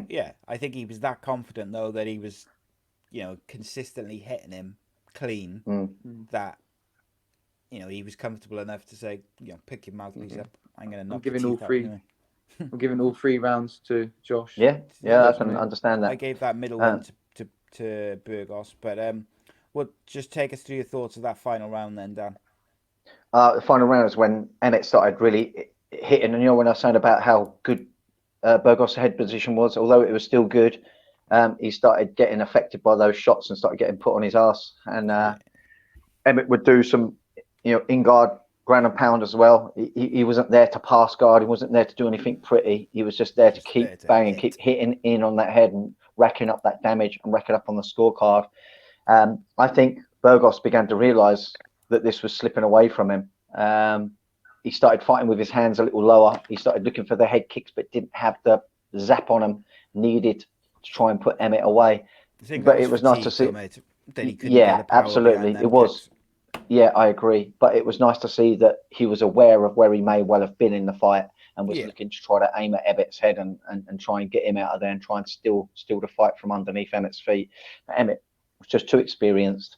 Yeah, I think he was that confident though that he was, consistently hitting him clean. That he was comfortable enough to say, pick your mouthpiece up. I'm going to knock your teeth out anyway. I'm giving all 3 rounds to Josh. Yeah, I can understand that. I gave that middle one to Burgos, but just take us through your thoughts of that final round then, Dan. The final round is when Emmett started really hitting, and when I was saying about how good Burgos' head position was, although it was still good, he started getting affected by those shots and started getting put on his ass. And Emmett would do some, in guard ground and pound as well. He wasn't there to pass guard. He wasn't there to do anything pretty. He was just there to keep banging, keep hitting in on that head and racking up that damage and racking up on the scorecard. I think Burgos began to realise that this was slipping away from him. He started fighting with his hands a little lower. He started looking for the head kicks, but didn't have the zap on him needed to try and put Emmett away. But it was nice to see. Yeah, absolutely. It was. Yeah, I agree. But it was nice to see that he was aware of where he may well have been in the fight and was looking to try to aim at Emmett's head and try and get him out of there and try and steal the fight from underneath Emmett's feet. Emmett was just too experienced.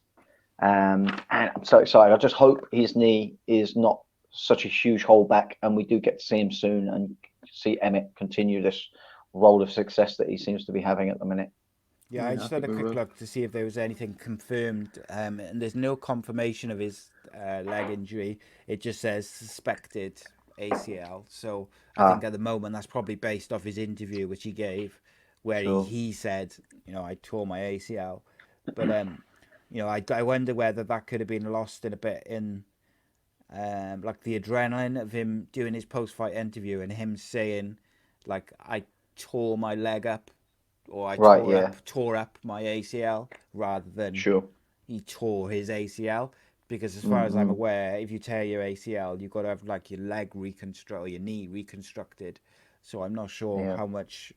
And I'm so excited. I just hope his knee is not such a huge holdback and we do get to see him soon and see Emmett continue this role of success that he seems to be having at the minute. Yeah, I just had a quick look to see if there was anything confirmed, and there's no confirmation of his leg injury. It just says suspected ACL. So I think at the moment that's probably based off his interview, which he gave, where he said, I tore my ACL. But I wonder whether that could have been lost in a bit in like the adrenaline of him doing his post-fight interview and him saying, like, I tore my leg up. Or I tore up my ACL rather than he tore his ACL. Because as far as I'm aware, if you tear your ACL, you've got to have like your leg reconstructed or your knee reconstructed. So I'm not sure how much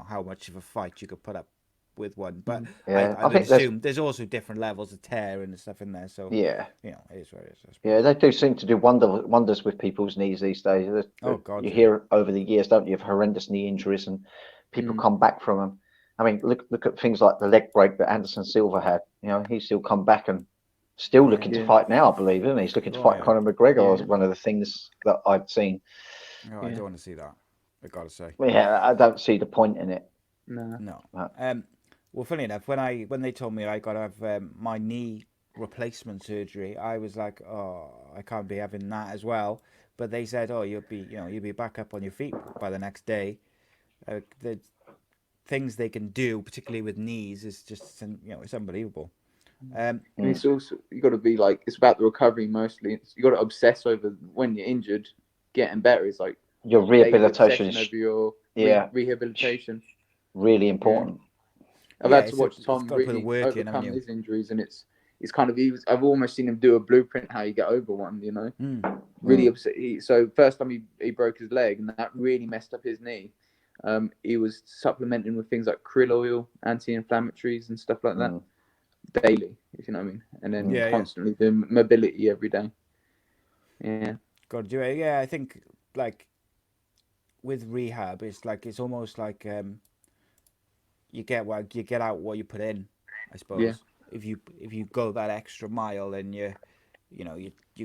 how much of a fight you could put up with one. But I would assume there's also different levels of tear and stuff in there. So it is what it is. Yeah, they do seem to do wonders with people's knees these days. You hear over the years, don't you, of horrendous knee injuries and people come back from them. I mean, look at things like the leg break that Anderson Silva had. He's still come back and still looking to fight now, I believe, isn't he? He's looking to fight Conor McGregor. Was one of the things that I've seen. No, I don't want to see that. I gotta say. Yeah, I don't see the point in it. No. Well, funny enough, when they told me I got to have my knee replacement surgery, I was like, oh, I can't be having that as well. But they said, oh, you'll be back up on your feet by the next day. The things they can do, particularly with knees, is just it's unbelievable. And it's also you got to be like it's about the recovery mostly. You got to obsess over when you're injured, getting better. It's like your rehabilitation over your rehabilitation. Really important. I've had to watch Tom really overcome his injuries, and it's kind of I've almost seen him do a blueprint how you get over one. Really upset. So first time he broke his leg, and that really messed up his knee. He was supplementing with things like krill oil, anti-inflammatories, and stuff like that daily, if you know what I mean. And then constantly doing mobility every day. Yeah. Got to do it. Yeah, I think like with rehab, it's almost like you get out what you put in, I suppose. Yeah. If you go that extra mile and you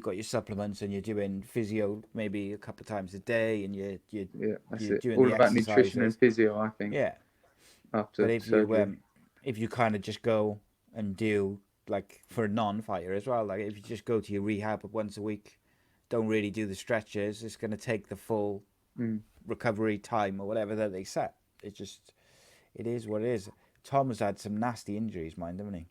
got your supplements and you're doing physio maybe a couple of times a day and you're doing all about nutrition and physio, I think. Yeah. But if you kind of just go and do like for a non-fighter as well, like if you just go to your rehab once a week, don't really do the stretches, it's going to take the full recovery time or whatever that they set. It is what it is. Tom has had some nasty injuries, mind, haven't he?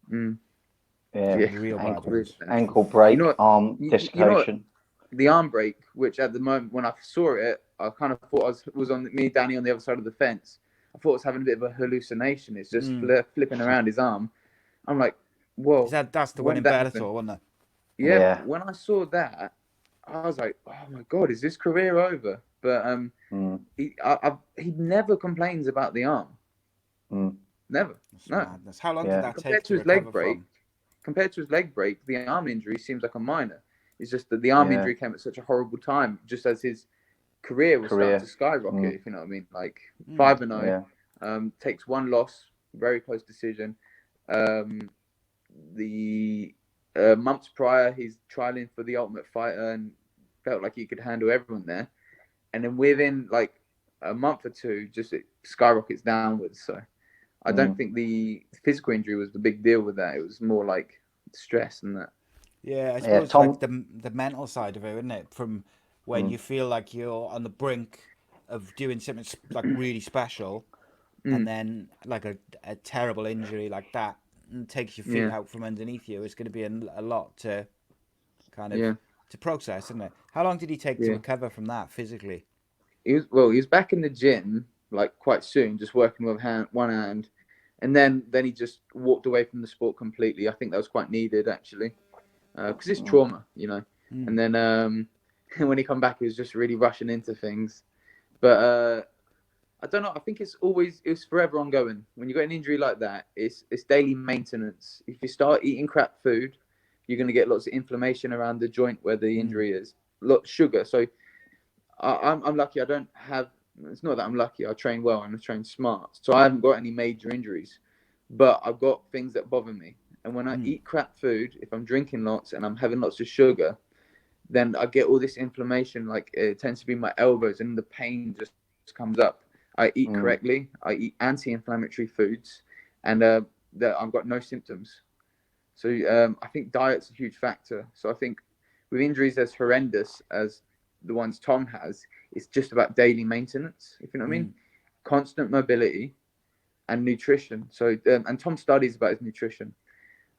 Yeah, real bad really ones. bad. Ankle break, You know what- arm you know dislocation. the arm break, which at the moment when I saw it, I kind of thought I was on me, Danny, on the other side of the fence. I thought I was having a bit of a hallucination. It's just flipping around his arm. I'm like, whoa. That's the one when in did that Bellator, happen? wasn't it? Yeah. When I saw that, I was like, oh my God, is this career over? But he never complains about the arm. Never. That's no. madness. How long did that Compared take to to his leg recover break, from? Compared to his leg break, the arm injury seems like a minor. It's just that the arm injury came at such a horrible time, just as his career was starting to skyrocket, if you know what I mean. Like 5-0, takes one loss, very close decision. The months prior, he's trialing for the Ultimate Fighter and felt like he could handle everyone there. And then within like a month or two, just it skyrockets downwards. So I don't think the physical injury was the big deal with that. It was more like stress and that. Yeah, I suppose like the mental side of it, isn't it? From when you feel like you're on the brink of doing something like really special, and then like a terrible injury like that takes your feet out from underneath you. It's going to be a lot to kind of to process, isn't it? How long did he take to recover from that physically? He was back in the gym like quite soon, just working with one hand, and then he just walked away from the sport completely. I think that was quite needed actually, because it's trauma, you know. And then when he come back, he was just really rushing into things. But I don't know. I think it's forever ongoing. When you got an injury like that, it's daily maintenance. If you start eating crap food, you're going to get lots of inflammation around the joint where the injury is. Lots of sugar. So I'm lucky. I don't have. It's not that I'm lucky. I train well and I train smart, so I haven't got any major injuries. But I've got things that bother me. And when I eat crap food, if I'm drinking lots and I'm having lots of sugar, then I get all this inflammation. Like it tends to be my elbows, and the pain just comes up. I eat correctly. I eat anti-inflammatory foods, and I've got no symptoms. So I think diet's a huge factor. So I think with injuries as horrendous as the ones Tom has, it's just about daily maintenance, if you know what I mean. Constant mobility and nutrition. So and Tom studies about his nutrition.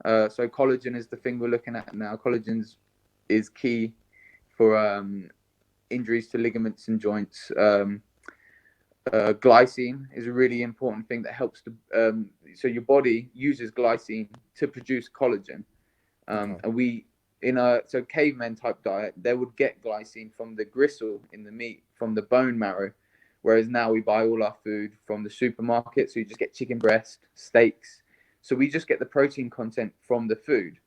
So collagen is the thing we're looking at now. Collagen is key for injuries to ligaments and joints. Glycine is a really important thing that helps to so your body uses glycine to produce collagen, and we in a caveman type diet, they would get glycine from the gristle in the meat, from the bone marrow, whereas now we buy all our food from the supermarket, so you just get chicken breast, steaks, so we just get the protein content from the food.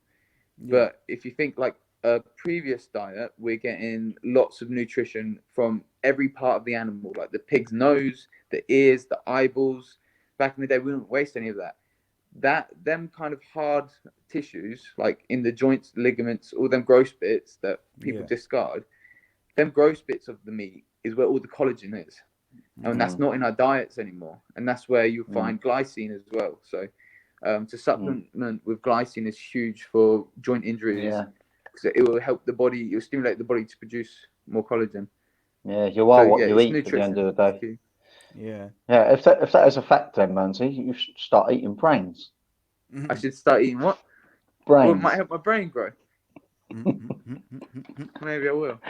But if you think like a previous diet, we're getting lots of nutrition from every part of the animal, like the pig's nose, the ears, the eyeballs. Back in the day, we didn't waste any of that. Them kind of hard tissues, like in the joints, ligaments, all them gross bits that people discard, them gross bits of the meat is where all the collagen is. And that's not in our diets anymore. And that's where you find glycine as well. So to supplement with glycine is huge for joint injuries. Because it will help the body, it will stimulate the body to produce more collagen. Yeah, you are what you eat at the end of the day. Yeah. If that is a fact, then, Manzi, you should start eating brains. I should start eating what? Brains. Well, it might help my brain grow. Maybe I will.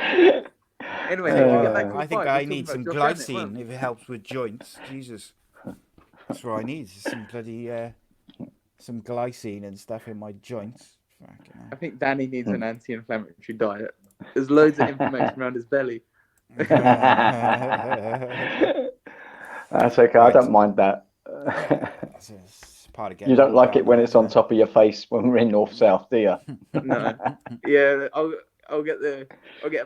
Anyway, I think I need some glycine if it helps with joints. Jesus, that's what I need. Some bloody some glycine and stuff in my joints. I think Danny needs an anti-inflammatory diet. There's loads of inflammation around his belly. That's okay. Right. I don't mind that. It's part of you don't like it when it's on top of your face when we're in north-south, do you? No. Yeah, I'll get a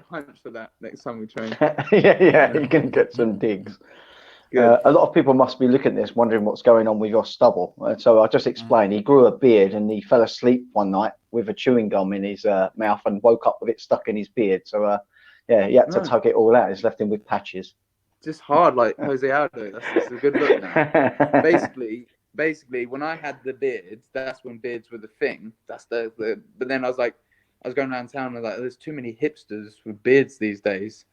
punch for that next time we train. yeah, you can get some digs. A lot of people must be looking at this, wondering what's going on with your stubble. So I'll just explain. He grew a beard and he fell asleep one night with a chewing gum in his mouth and woke up with it stuck in his beard. So he had to tug it all out. It's left him with patches. Just hard, like Jose Aldo. That's a good look now. Basically, when I had the beards, that's when beards were the thing. That's the. But then I was going around town and I was like, there's too many hipsters with beards these days,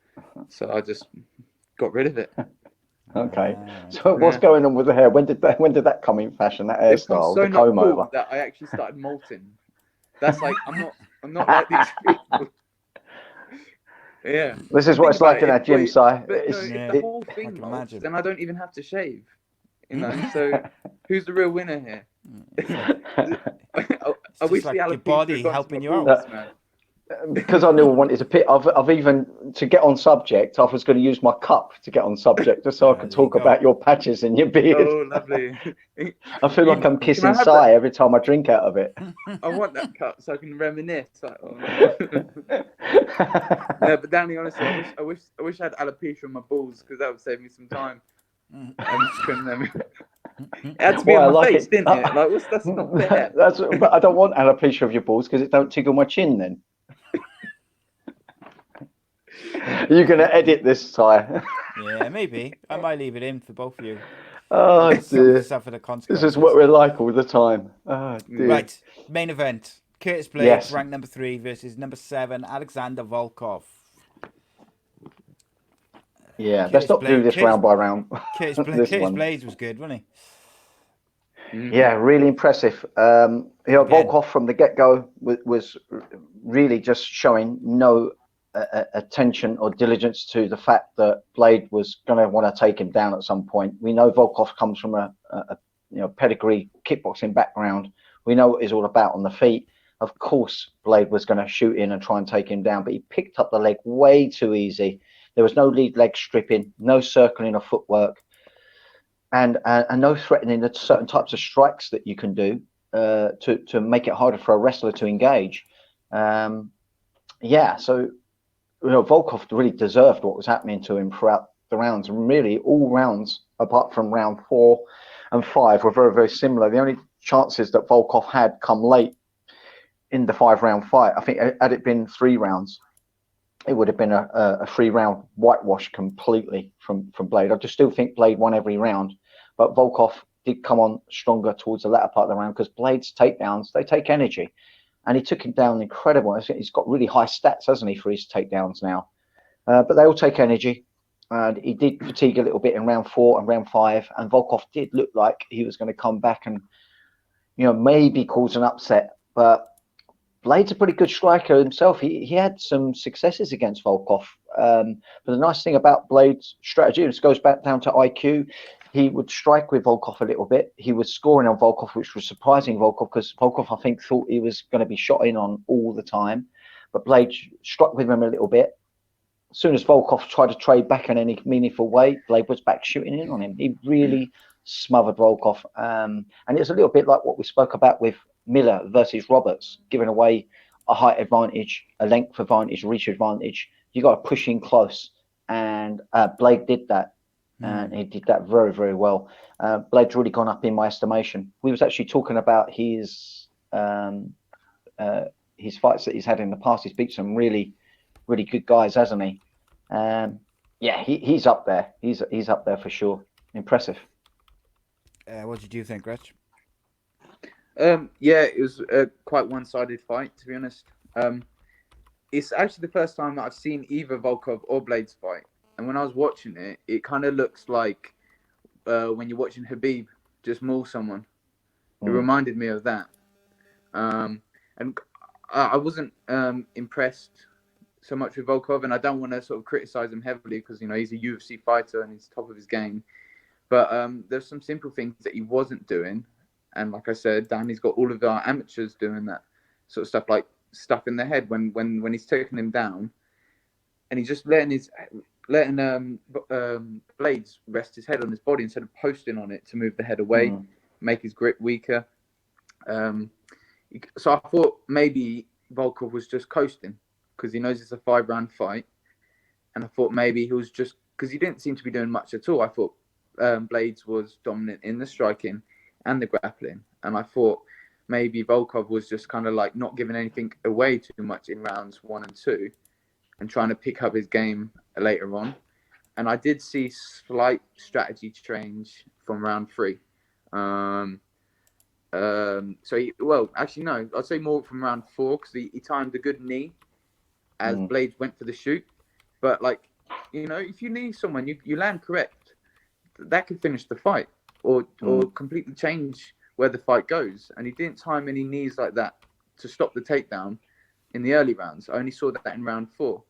so I just got rid of it. Okay, so what's going on with the hair? When did that come in fashion? That hairstyle, so the comb over. That I actually started molting. That's like I'm not like these people. Yeah. This is what it's like in our gym, Si. But no, It's, if the whole thing can melts, imagine. then I don't even have to shave. You know, so who's the real winner here? I wish like the your alopecia body had gone to helping my you out. balls, man. because I knew I wanted to pick. I've even, to get on subject, I was going to use my cup to get on subject, just so I could talk about your patches and your beard. Oh, lovely. I feel like I'm kissing Si that? every time I drink out of it. I want that cup so I can reminisce. Like, oh, no. No, but Danny, honestly, I wish I had alopecia on my balls, because that would save me some time. I just couldn't. It had to be on my face, didn't it? Like, that's not fair. But I don't want alopecia of your balls because it don't tickle my chin then. You're going to edit this, Si. Yeah, maybe. I might leave it in for both of you. Oh, dear. Suffer the consequences. This is what we're like all the time. Oh, dear. Right, main event. Curtis Blades, ranked number 3, versus number 7, Alexander Volkov. Yeah, let's not do this round by round. Curtis Blades was good, wasn't he? Mm-hmm. Yeah, really impressive. Volkov from the get-go was really just showing no attention or diligence to the fact that Blade was going to want to take him down at some point. We know Volkov comes from a pedigree kickboxing background. We know what he's all about on the feet. Of course, Blade was going to shoot in and try and take him down, but he picked up the leg way too easy. There was no lead leg stripping, no circling of footwork, and no threatening of certain types of strikes that you can do to make it harder for a wrestler to engage. So Volkov really deserved what was happening to him throughout the rounds. And really, all rounds apart from round 4 and 5 were very, very similar. The only chances that Volkov had come late in the 5-round fight, I think, had it been 3 rounds, it would have been a 3-round whitewash completely from Blade. I just still think Blade won every round, but Volkov did come on stronger towards the latter part of the round, because Blade's takedowns, they take energy. And he took him down incredible. He's got really high stats, hasn't he, for his takedowns now? But they all take energy. And he did fatigue a little bit in round 4 and round 5. And Volkov did look like he was going to come back and, maybe cause an upset. But Blade's a pretty good striker himself. He had some successes against Volkov. But the nice thing about Blade's strategy, this goes back down to IQ. He would strike with Volkov a little bit. He was scoring on Volkov, which was surprising Volkov, because Volkov, I think, thought he was going to be shot in on all the time. But Blade struck with him a little bit. As soon as Volkov tried to trade back in any meaningful way, Blade was back shooting in on him. He really smothered Volkov. And it's a little bit like what we spoke about with Miller versus Roberts, giving away a height advantage, a length advantage, reach advantage. You got to push in close. And Blade did that. And he did that very, very well. Blade's really gone up in my estimation. We was actually talking about his fights that he's had in the past. He's beat some really, really good guys, hasn't he? He's up there. He's up there for sure. Impressive. What did you think, Rich? It was a quite one-sided fight, to be honest. It's actually the first time that I've seen either Volkov or Blades fight. And when I was watching it, it kind of looks like when you're watching Khabib just maul someone. It reminded me of that. And I wasn't impressed so much with Volkov, and I don't want to sort of criticize him heavily because, he's a UFC fighter and he's top of his game. But there's some simple things that he wasn't doing. And like I said, Danny's got all of our amateurs doing that sort of stuff, like stuff in the head when he's taking him down. And he's just letting Blades rest his head on his body instead of posting on it to move the head away, make his grip weaker. So I thought maybe Volkov was just coasting because he knows it's a 5-round fight. And I thought maybe he was just, because he didn't seem to be doing much at all. I thought Blades was dominant in the striking and the grappling. And I thought maybe Volkov was just kind of like not giving anything away too much in rounds 1 and 2 and trying to pick up his game later on. And I did see slight strategy change from round 3. I'd say more from round 4 because he timed a good knee as Blades went for the shoot. But if you knee someone, you land correct, that could finish the fight or completely change where the fight goes. And he didn't time any knees like that to stop the takedown in the early rounds. I only saw that in round 4.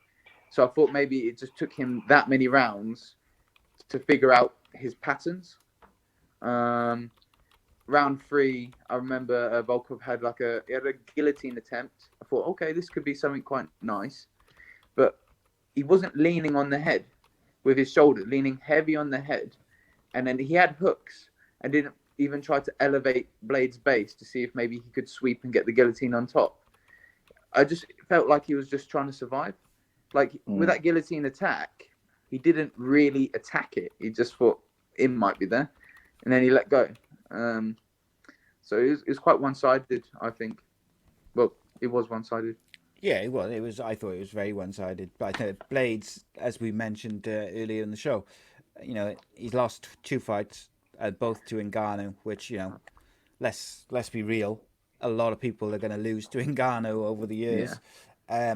So I thought maybe it just took him that many rounds to figure out his patterns. Round 3, I remember Volkov had a guillotine attempt. I thought, okay, this could be something quite nice. But he wasn't leaning on the head with his shoulder, leaning heavy on the head. And then he had hooks and didn't even try to elevate Blades' base to see if maybe he could sweep and get the guillotine on top. I just felt like he was just trying to survive. Like with that guillotine attack, he didn't really attack it. He just thought it might be there. And then he let go. So it was quite one-sided, I think. Well, it was one-sided. Yeah, it was. I thought it was very one-sided. But Blades, as we mentioned earlier in the show, he's lost 2 fights, both to Ngannou, which, let's be real, a lot of people are going to lose to Ngannou over the years. Yeah.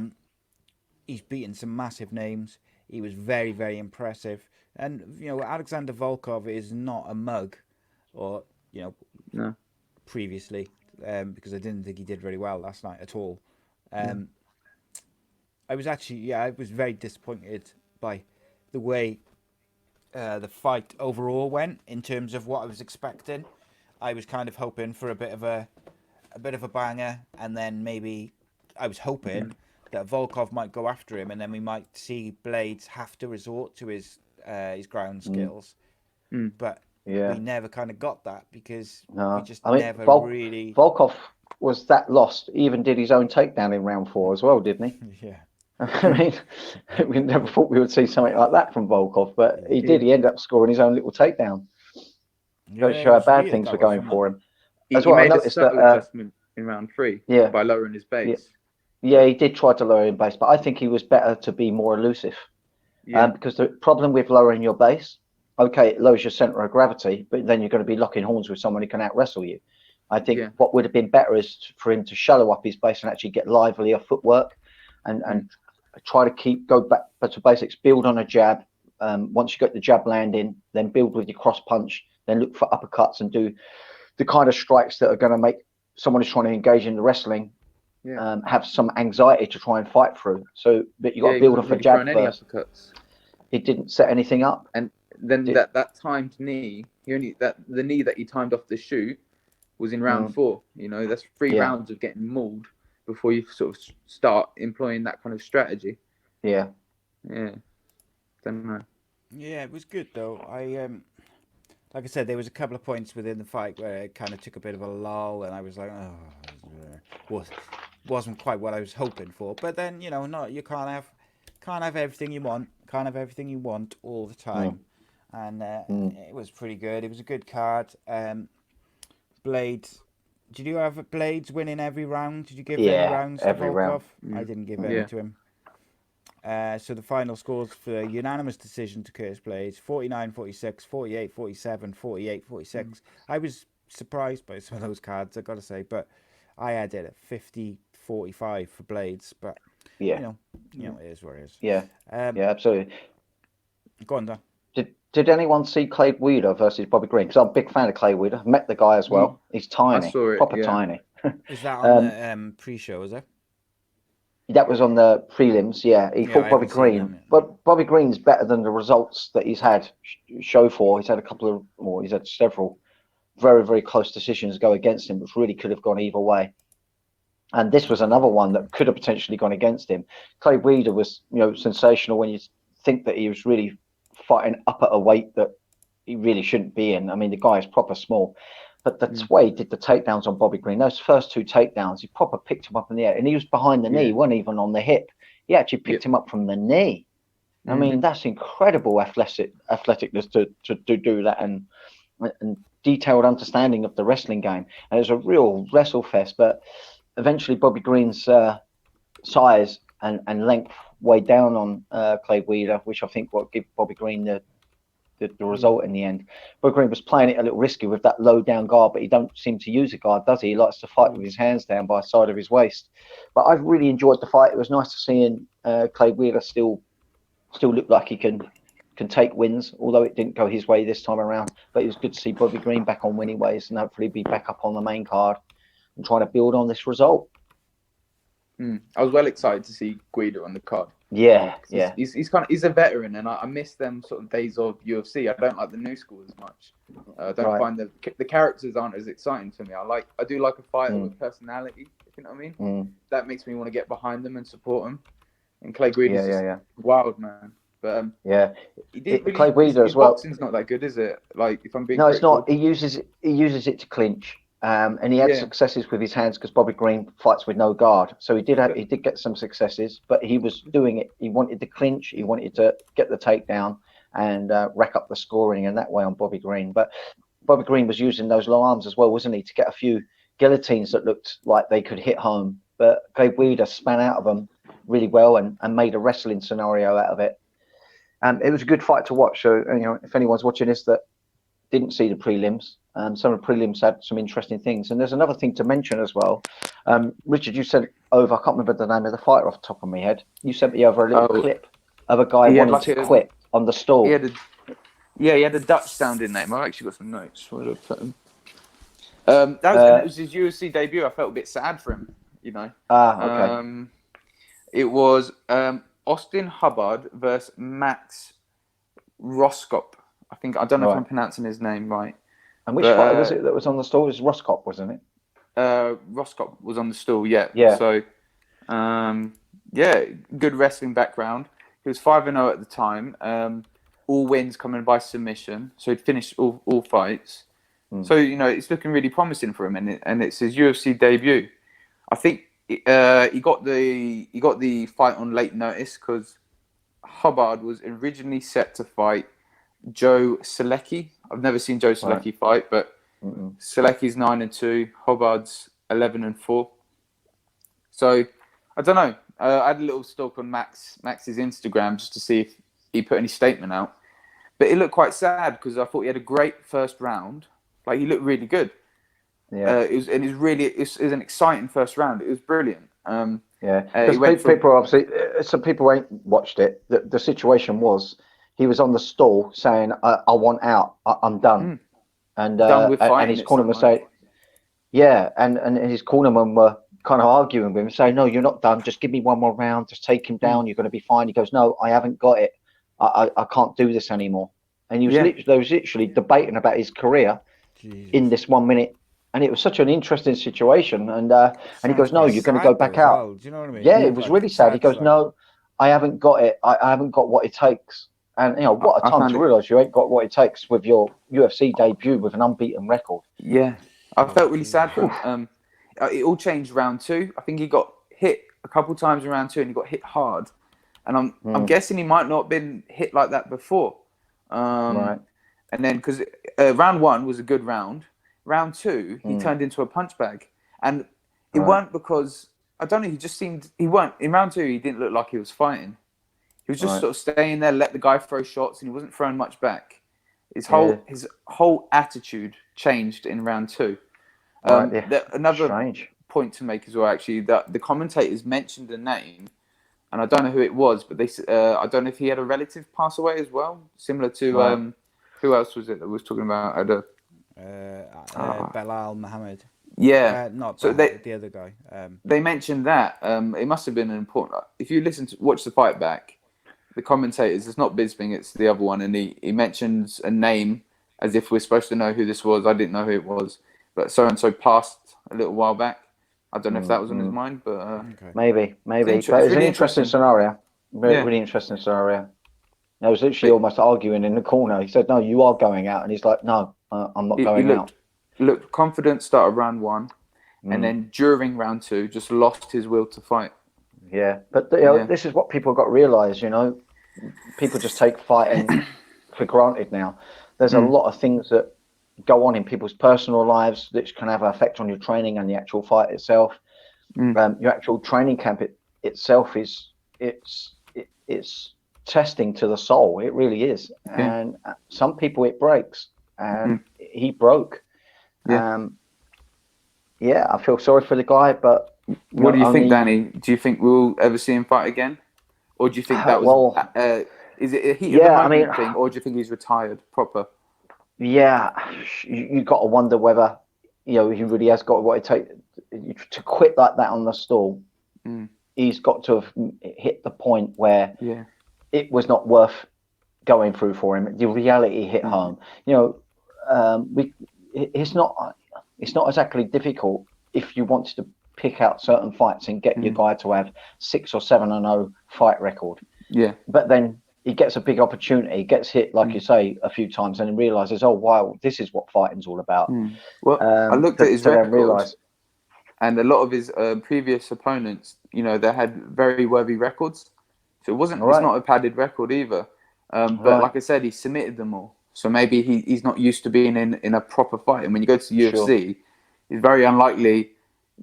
He's beaten some massive names. He was very, very impressive. And, Alexander Volkov is not a mug, or, no. Previously, because I didn't think he did very well last night at all. I was actually, I was very disappointed by the way the fight overall went in terms of what I was expecting. I was kind of hoping for a bit of a banger, and then maybe I was hoping that Volkov might go after him, and then we might see Blades have to resort to his ground skills. But we never kind of got that because we just never really. Volkov was that lost. He even did his own takedown in round 4 as well, didn't he? Yeah. I mean, we never thought we would see something like that from Volkov, but he did. He ended up scoring his own little takedown. Goes to show how bad things were going for him. He made a subtle adjustment in round 3 by lowering his base. Yeah, he did try to lower his base, but I think he was better to be more elusive. Because the problem with lowering your base, okay, it lowers your center of gravity, but then you're going to be locking horns with someone who can out-wrestle you. I think what would have been better is for him to shallow up his base and actually get livelier footwork and try to go back to basics, build on a jab. Once you get the jab landing, then build with your cross punch, then look for uppercuts and do the kind of strikes that are going to make someone who's trying to engage in the wrestling have some anxiety to try and fight through. So, but you got to build off a jab first. He didn't set anything up, and then that timed knee, the knee that he timed off the shoot was in round 4. That's 3 rounds of getting mauled before you sort of start employing that kind of strategy. Yeah. Don't know. Yeah, it was good though. Like I said, there was a couple of points within the fight where it kind of took a bit of a lull, and I was like, wasn't quite what I was hoping for. But then, you can't have everything you want. Can't have everything you want all the time. And it was pretty good. It was a good card. Blades. Did you have Blades winning every round? Did you give any rounds to every Volkov? round. I didn't give any to him. So the final scores for a unanimous decision to Curtis Blades: 49-46, 48-47, 48-46. I was surprised by some of those cards, I've got to say, but I had it at 50-45 for Blades. But it is what it is. Yeah, absolutely. Go on, Dan. Did anyone see Clay Weeder versus Bobby Green? Because I'm a big fan of Clay Weeder. I've met the guy as well. He's tiny, I saw it, proper tiny. Is that on the pre-show, is it? That was on the prelims, He fought Bobby Green. But Bobby Green's better than the results that he's had show for. He's had several very, very close decisions go against him, which really could have gone either way. And this was another one that could have potentially gone against him. Clay Weeder was, sensational when you think that he was really fighting up at a weight that he really shouldn't be in. I mean, the guy is proper small. But the way he did the takedowns on Bobby Green, those first 2 takedowns, he proper picked him up in the air. And he was behind the knee, he wasn't even on the hip. He actually picked him up from the knee. I mean, that's incredible athleticness to do that and detailed understanding of the wrestling game. And it was a real wrestle fest. But eventually Bobby Green's size and length weighed down on Clay Weeder, which I think will give Bobby Green the result in the end. Bobby Green was playing it a little risky with that low down guard, but he don't seem to use a guard, does he? He likes to fight with his hands down by the side of his waist. But I've really enjoyed the fight. It was nice to see Clay Weeder still look like he can take wins, although it didn't go his way this time around. But it was good to see Bobby Green back on winning ways and hopefully be back up on the main card and trying to build on this result. I was well excited to see Guida on the card. Yeah, He's a veteran, and I miss them sort of days of UFC. I don't like the new school as much. I don't find the characters aren't as exciting to me. I do like a fighter with personality. If you know what I mean? That makes me want to get behind them and support them. And Clay Guida's just wild, man. But Clay Guida as well. Boxing's not that good, is it? Like, if I'm being no, critical. it's not. He uses it to clinch. And he had successes with his hands because Bobby Green fights with no guard. So he did get some successes, but he was doing it. He wanted to clinch. He wanted to get the takedown and rack up the scoring in that way on Bobby Green. But Bobby Green was using those low arms as well, wasn't he, to get a few guillotines that looked like they could hit home. But Clay Guida span out of them really well and made a wrestling scenario out of it. And it was a good fight to watch. So, if anyone's watching this that didn't see the prelims, some of the prelims had some interesting things. And there's another thing to mention as well. Richard, you said over, I can't remember the name of the fighter off the top of my head. You sent me over a little clip of a guy wanting to quit on the stall. He had a Dutch sounding name. I've actually got some notes. Where did I put them? It was his UFC debut. I felt a bit sad for him, Okay. It was Austin Hubbard versus Max Roskop. I don't know if I'm pronouncing his name right. And which fighter was it that was on the stall? It was Roskop, wasn't it? Roskop was on the stool, yeah. So, good wrestling background. He was 5-0 at the time. All wins coming by submission. So he'd finished all fights. So, it's looking really promising for him, and it's his UFC debut. I think he got the fight on late notice because Hubbard was originally set to fight Joe Selecki. I've never seen Joe Selecki fight, but Selecki's 9-2, Hubbard's 11-4. So I don't know. I had a little stalk on Max's Instagram just to see if he put any statement out, but it looked quite sad because I thought he had a great first round. Like, he looked really good. Yeah, it was an exciting first round. It was brilliant. Because people obviously, some people ain't watched it. The situation was, he was on the stall saying, "I want out. I'm done." And done with fighting, and his cornerman was saying, and his cornerman were kind of arguing with him, saying, "No, you're not done. Just give me one more round. Just take him down. You're going to be fine." He goes, "No, I haven't got it. I can't do this anymore." And he was literally debating about his career in this 1 minute. And it was such an interesting situation. And he goes, "No, you're going to go back out." Well. Do you know what I mean? Yeah, it was really sad. He goes, "No, I haven't got it. I haven't got what it takes." And what a time to realise you ain't got what it takes with your UFC debut with an unbeaten record. Yeah, I felt really sad for him. It all changed round 2. I think he got hit a couple of times in round 2, and he got hit hard. And I'm guessing he might not have been hit like that before. Right. And then because round 1 was a good round. Round 2, he turned into a punch bag, and it weren't because I don't know. He weren't in round 2. He didn't look like he was fighting. He was just sort of staying there, let the guy throw shots, and he wasn't throwing much back. His whole attitude changed in round 2. Another point to make as well, actually, that the commentators mentioned a name, and I don't know who it was, but they I don't know if he had a relative pass away as well, similar to who else was it that was talking about? Belal Muhammad. Yeah, not the other guy. They mentioned that. It must have been an important. If you watch the fight back, the commentators, it's not Bisping, it's the other one, and he mentions a name as if we're supposed to know who this was. I didn't know who it was, but so and so passed a little while back. I don't know if that was on his mind, but maybe. But it's an interesting scenario. Really interesting scenario. I was literally almost arguing in the corner. He said, "No, you are going out," and he's like, "No, I'm not going out." He looked confident, started round 1, and then during round 2, just lost his will to fight. Yeah, but this is what people have got to realise. People just take fighting for granted now. There's a lot of things that go on in people's personal lives that can have an effect on your training and the actual fight itself. Your actual training camp itself it's testing to the soul. It really is. And some people it breaks, and he broke. I feel sorry for the guy, but what do you think, Danny? Do you think we'll ever see him fight again, or do you think that was is it a heat of the moment thing, or do you think he's retired proper? Yeah, you got to wonder whether he really has got what it takes to quit like that on the stall. he's got to have hit the point where Yeah. it was not worth going through for him. The reality hit home. It's not exactly difficult if you wanted to pick out certain fights and get your guy to have 6 or 7-0 fight record. Yeah. But then he gets a big opportunity, gets hit, like you say, a few times, and then realizes, oh wow, this is what fighting's all about. Well, I looked at his record, realize, and a lot of his previous opponents, they had very worthy records. So it wasn't. It's not a padded record either. But like I said, he submitted them all. So maybe he's not used to being in a proper fight. And when you go to the UFC, it's very unlikely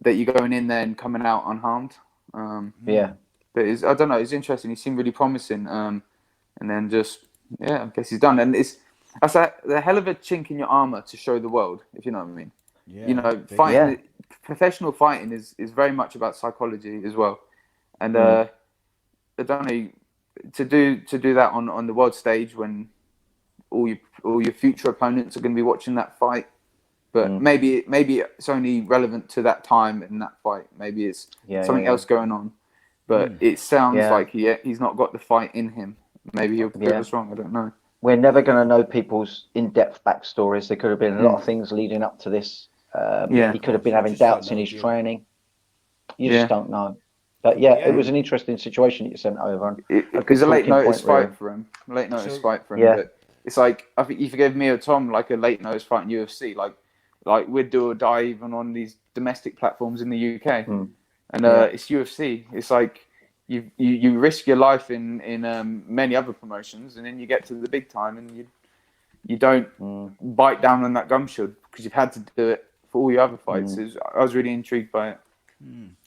that you're going in there and coming out unharmed. But I don't know. It's interesting. He seemed really promising. And then I guess he's done. And that's a hell of a chink in your armor to show the world, if you know what I mean. Yeah, fighting, professional fighting is very much about psychology as well. And I don't know, to do that on the world stage when all your future opponents are going to be watching that fight. But maybe it's only relevant to that time in that fight. Maybe it's something else going on. But it sounds like he's not got the fight in him. Maybe he'll prove us wrong. I don't know. We're never going to know people's in-depth backstories. There could have been a lot of things leading up to this. He could have been having doubts in his training. You just don't know. But it was an interesting situation that you sent over. It was a late notice fight for him. But it's like, I think you forgave me or Tom, like a late notice fight in UFC. Like we'd do or die even on these domestic platforms in the UK. And it's UFC. It's like you risk your life in many other promotions, and then you get to the big time and you don't bite down on that gumshoe because you've had to do it for all your other fights. I was really intrigued by it.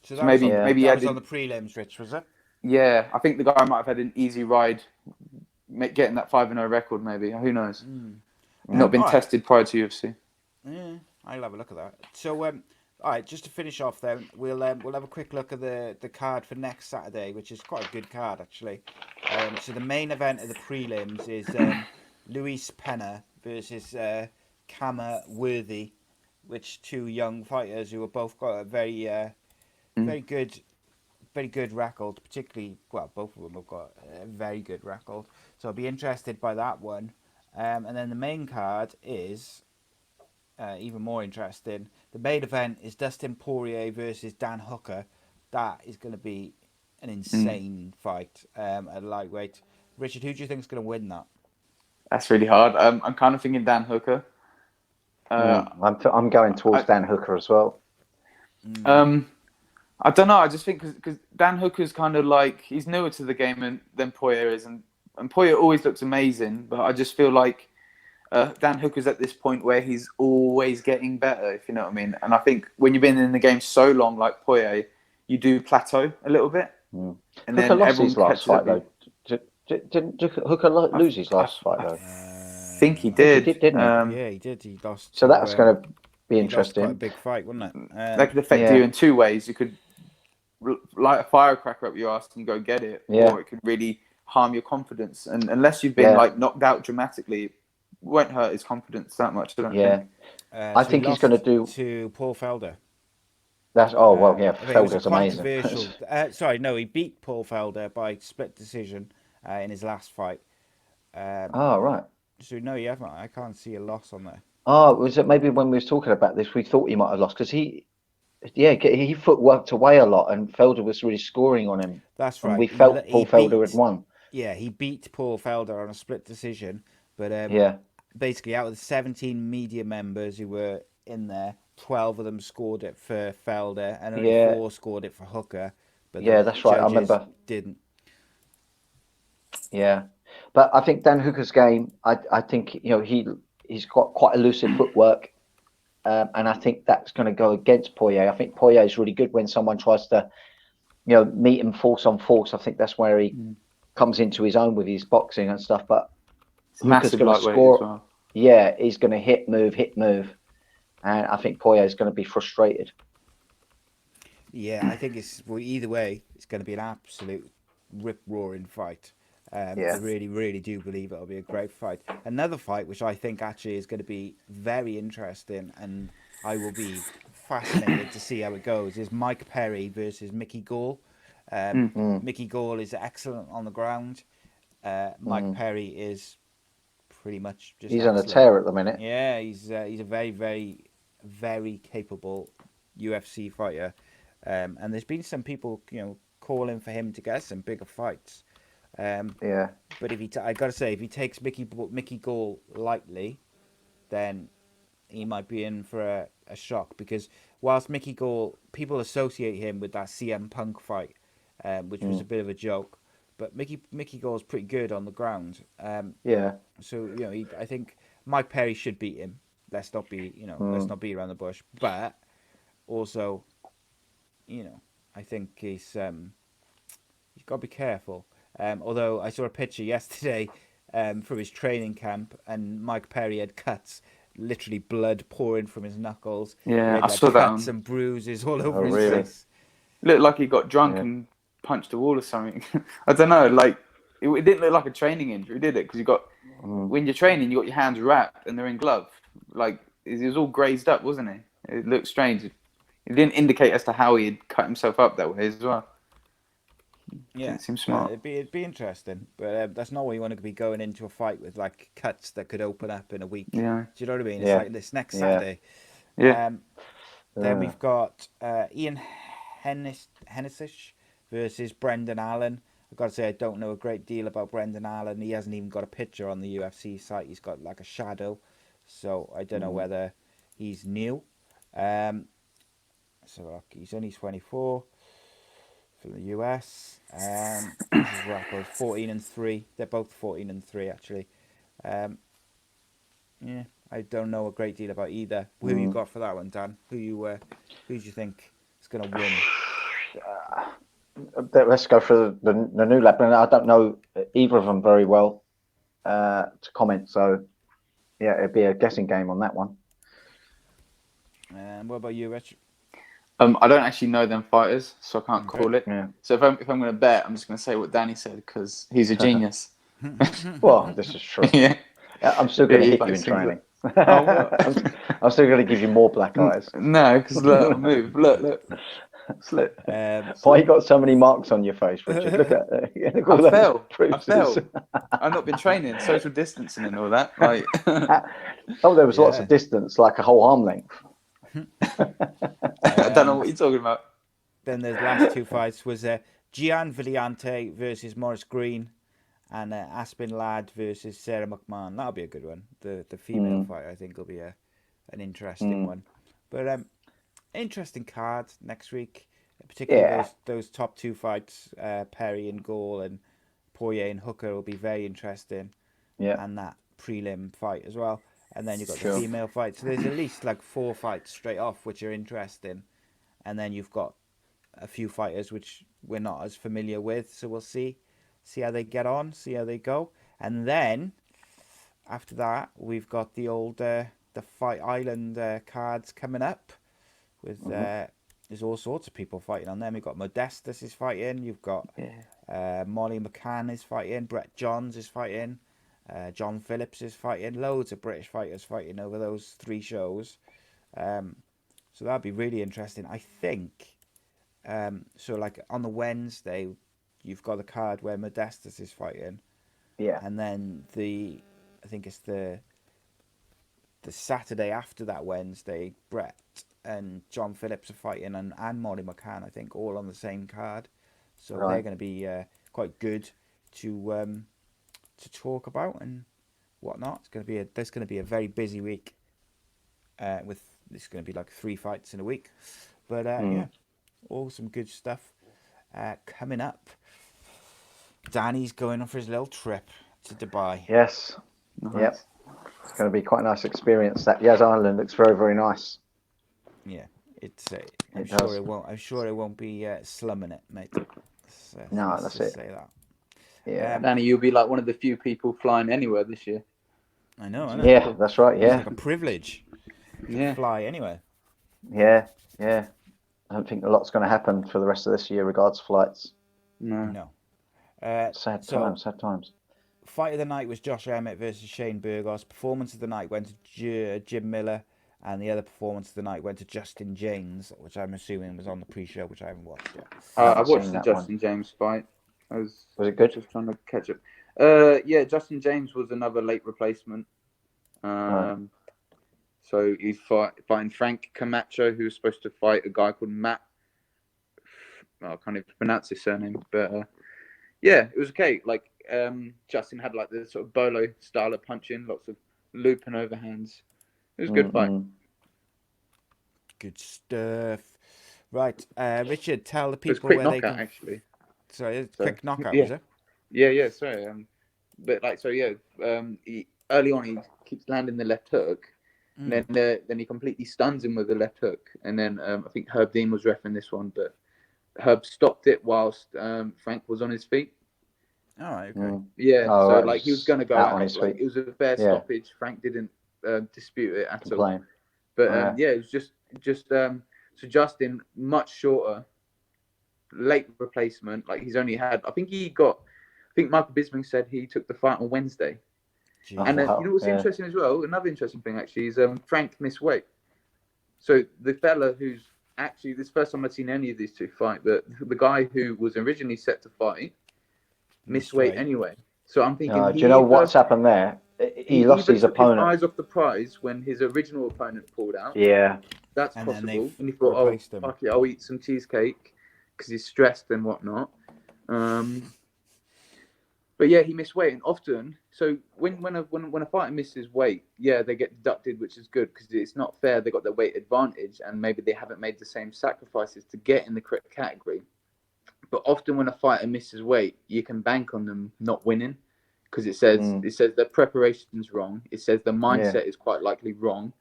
So maybe that was on the prelims, Rich, was it? Yeah, I think the guy might have had an easy ride getting that 5-0 record, maybe. Who knows? Not been tested prior to UFC. Yeah, I'll have a look at that. So, all right, just to finish off then, we'll have a quick look at the card for next Saturday, which is quite a good card, actually. So the main event of the prelims is Luis Pena versus Kama Worthy, which two young fighters who have both got a very good record, particularly, well, both of them have got a very good record. So I'll be interested by that one. And then the main card is even more interesting. The main event is Dustin Poirier versus Dan Hooker. That is going to be an insane fight at lightweight. Richard, who do you think is going to win that? That's really hard. I'm kind of thinking Dan Hooker. I'm going towards Dan Hooker as well. I don't know. I just think because Dan Hooker's kind of like, he's newer to the game than Poirier is, and Poirier always looks amazing. But I just feel like Dan Hooker's at this point where he's always getting better, if you know what I mean. And I think when you've been in the game so long, like Poirier, you do plateau a little bit. And then Hooker lost his everyone last fight, though. Didn't Hooker lose his last fight, though? I think he did. Didn't he? Yeah, he did. He lost. So that's going to be interesting. Quite a big fight, wouldn't it? That could affect you in two ways. You could light a firecracker up your ass and go get it, or it could really harm your confidence. And unless you've been like knocked out dramatically, it won't hurt his confidence that much. I don't think. I think he's going to do to Paul Felder. That's Felder's amazing. Sorry, no, he beat Paul Felder by split decision in his last fight. Right. So no, you haven't. I can't see a loss on there. Oh, was it maybe when we was talking about this, we thought he might have lost because he footworked away a lot, and Felder was really scoring on him. That's right. And we felt Paul Felder had won. Yeah, he beat Paul Felder on a split decision, but basically out of the 17 media members who were in there, 12 of them scored it for Felder, and only 4 scored it for Hooker. But that's right. I remember. Didn't. Yeah, but I think Dan Hooker's game. I think he's got quite elusive footwork, and I think that's going to go against Poirier. I think Poirier is really good when someone tries to, meet him force on force. I think that's where he comes into his own with his boxing and stuff. But Hooker's going to score. Well. Yeah, he's going to hit, move, and I think Poirier is going to be frustrated. Yeah, I think either way, it's going to be an absolute rip-roaring fight. I really, really do believe it'll be a great fight. Another fight, which I think actually is going to be very interesting, and I will be fascinated to see how it goes is Mike Perry versus Mickey Gall. Mickey Gall is excellent on the ground. Mike Perry is pretty much just he's on a excellent. tear at the minute. Yeah, he's a very, very, very capable UFC fighter. And there's been some people, calling for him to get some bigger fights. Yeah. But I gotta say, if he takes Mickey Gall lightly, then he might be in for a shock. Because whilst Mickey Gall, people associate him with that CM Punk fight, which was a bit of a joke. But Mickey Gall's pretty good on the ground. Yeah. So I think Mike Perry should beat him. Let's not be let's not beat around the bush. But also, I think he's got to be careful. Although I saw a picture yesterday from his training camp, and Mike Perry had cuts, literally blood pouring from his knuckles. Yeah, He had, I saw that cuts and bruises all over his really? face. Looked like he got drunk and punched a wall or something. I don't know. Like it didn't look like a training injury, did it? Because you got when you're training, you got your hands wrapped and they're in glove. Like he was all grazed up, wasn't he? It looked strange. It didn't indicate as to how he had cut himself up that way as well. Yeah, it seems smart. It'd be interesting, but that's not what you want to be going into a fight with, like cuts that could open up in a week. Yeah. Do you know what I mean? It's Yeah. like this next Saturday. Yeah. Then we've got Ian Hennessy versus Brendan Allen. I've got to say, I don't know a great deal about Brendan Allen. He hasn't even got a picture on the UFC site. He's got like a shadow, so I don't know whether he's new. So he's only 24 from the US. This is Raquel, 14-3. They're both 14-3 actually. Yeah, I don't know a great deal about either. Who you got for that one, Dan? Who do you think is going to win? Let's go for the new lap. I don't know either of them very well to comment. So, yeah, it'd be a guessing game on that one. What about you, Rich? I don't actually know them fighters, so I can't call it. Yeah. So if I'm going to bet, I'm just going to say what Danny said because he's a genius. Well, this is true. Yeah. I'm still going to hit you in training. I'm still going to give you more black eyes. No, because look, move. Look. Slip. Why you got so many marks on your face, Richard? Look at I fell. I've not been training, social distancing and all that. Like, there was lots of distance, like a whole arm length. I don't know what you're talking about. Then the last two fights was Gian Villante versus Morris Green, and Aspen Ladd versus Sarah McMahon. That'll be a good one. The female fight, I think, will be an interesting one. But interesting card next week, particularly those top two fights, Perry and Gall and Poirier and Hooker will be very interesting. Yeah, and that prelim fight as well. And then you've got the female fight. So there's at least like 4 fights straight off which are interesting, and then you've got a few fighters which we're not as familiar with. So we'll see how they get on, see how they go, and then after that we've got the old the Fight Island cards coming up. With there's all sorts of people fighting on them. You've got Modestus is fighting. You've got Molly McCann is fighting. Brett Johns is fighting. John Phillips is fighting. Loads of British fighters fighting over those 3 shows. So that'd be really interesting. I think. So like on the Wednesday, you've got the card where Modestus is fighting. Yeah. And then I think it's the Saturday after that Wednesday, Brett and John Phillips are fighting, and Molly McCann, I think, all on the same card. So they're going to be quite good to talk about and whatnot. There's going to be a very busy week. With this going to be like 3 fights in a week, but all some good stuff coming up. Danny's going on for his little trip to Dubai. Yes. Nice. Yep. It's going to be quite a nice experience. That Yas Island looks very, very nice. Yeah, it's. I'm sure it won't be slumming it, mate. No, that's it. Say that. Yeah. Danny, you'll be like one of the few people flying anywhere this year. I know. Yeah, that's right. Yeah. It's like a privilege. Yeah. Fly anywhere. Yeah. I don't think a lot's going to happen for the rest of this year regards flights. No. Sad times. Fight of the night was Josh Emmett versus Shane Burgos. Performance of the night went to Jim Miller And the other performance of the night went to Justin James, which I'm assuming was on the pre-show, which I haven't watched yet. I watched the Justin James fight. Was it good? Just trying to catch up. Yeah, Justin James was another late replacement. So he's fighting Frank Camacho, who was supposed to fight a guy called Matt. I can't even pronounce his surname, but yeah, it was okay. Like Justin had like the sort of bolo style of punching, lots of looping overhands. It was a good fight. Good stuff. Right, Richard, tell the It was a people quick where they knockout, can. actually. Sorry, it's a quick knockout, yeah. was it? Yeah. Sorry. Early on he keeps landing the left hook, and then he completely stuns him with the left hook, and then I think Herb Dean was reffing this one, but Herb stopped it whilst Frank was on his feet. All right. Okay. Yeah. Oh, so right. like he was gonna go Out out. on his Like feet. it was a fair stoppage. Frank didn't dispute it at all. But it was just so Justin, much shorter, late replacement. Like he's only had, I think Michael Bisping said he took the fight on Wednesday. Jeez. And then, you know what's interesting as well? Another interesting thing actually is Frank missed weight. So the fella who's actually, this is the first time I've seen any of these two fight, but the guy who was originally set to fight missed weight anyway. So I'm thinking, do you know what's happened there? He lost his opponent. His eyes off the prize when his original opponent pulled out. Yeah, that's possible. And he thought, "Oh, fuck it, I'll eat some cheesecake," because he's stressed and whatnot. But yeah, he missed weight, and often, so when a fighter misses weight, yeah, they get deducted, which is good because it's not fair. They got their weight advantage, and maybe they haven't made the same sacrifices to get in the correct category. But often, when a fighter misses weight, you can bank on them not winning. Because it says their preparation's wrong. It says the mindset is quite likely wrong.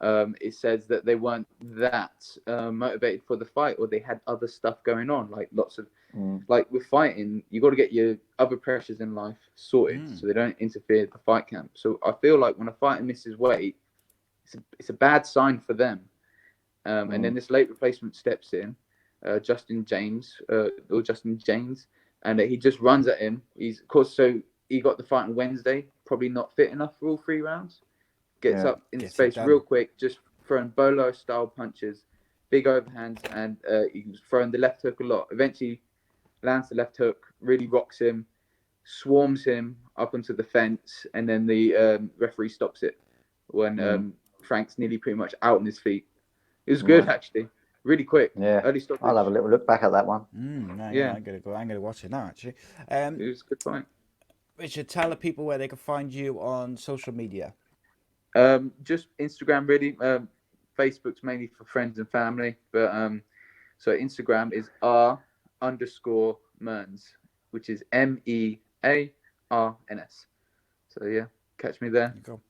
It says that they weren't that motivated for the fight, or they had other stuff going on, like lots of like with fighting, you got to get your other pressures in life sorted so they don't interfere with the fight camp. So I feel like when a fighter misses weight, it's a bad sign for them. And then this late replacement steps in, Justin James, and he just runs at him. He's of course he got the fight on Wednesday, probably not fit enough for all 3 rounds. Gets up in his face real quick, just throwing bolo-style punches, big overhands, and he was throwing the left hook a lot. Eventually lands the left hook, really rocks him, swarms him up onto the fence, and then the referee stops it when Frank's nearly pretty much out on his feet. It was good, actually. Really quick. Yeah. Early stoppage. I'll have a little look back at that one. I'm gonna watch it now, actually. It was a good fight. Richard, tell the people where they can find you on social media. Just Instagram, really. Facebook's mainly for friends and family, but so Instagram is r_Mearns, which is MEARNS. So yeah, catch me there. There you go.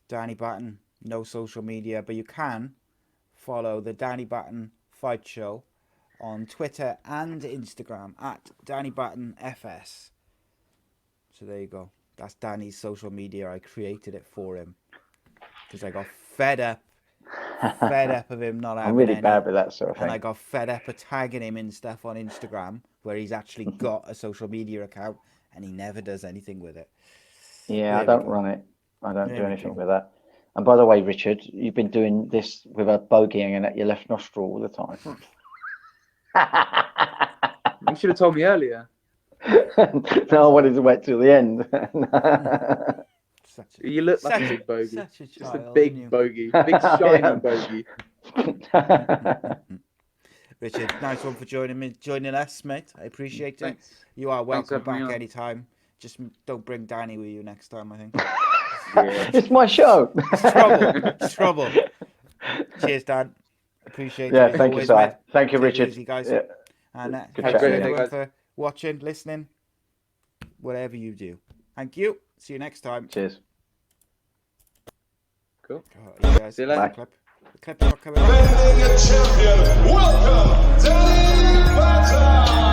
Danny Batten, no social media, but you can follow the Danny Batten Fight Show on Twitter and Instagram at Danny Batten FS. So there you go. That's Danny's social media. I created it for him because I got fed up of him not having I'm really any, bad with that sort of thing. and I got fed up of tagging him in stuff on Instagram where he's actually got a social media account and he never does anything with it. Yeah, I don't run it. I don't do anything with that. And by the way, Richard, you've been doing this with a bogey hanging at your left nostril all the time. You should have told me earlier. No, I wanted to wait till the end. You look like a big bogey. Just a big bogey. Big shiny bogey. Richard, nice one for joining us, mate. I appreciate it. Thanks. You are welcome Thanks back anytime. Just don't bring Danny with you next time, I think. Yeah. It's my show. It's trouble. Cheers, Dan. Appreciate it. Yeah, thank you, Always, sir. mate. Thank you, Take it Richard. easy, guys. Yeah. And Good thanks chatting, everyone guys. for watching, listening, whatever you do. Thank you. See you next time. Cheers. Cool. You guys, See you later. The clip's not coming. Champion, welcome, Danny Batten.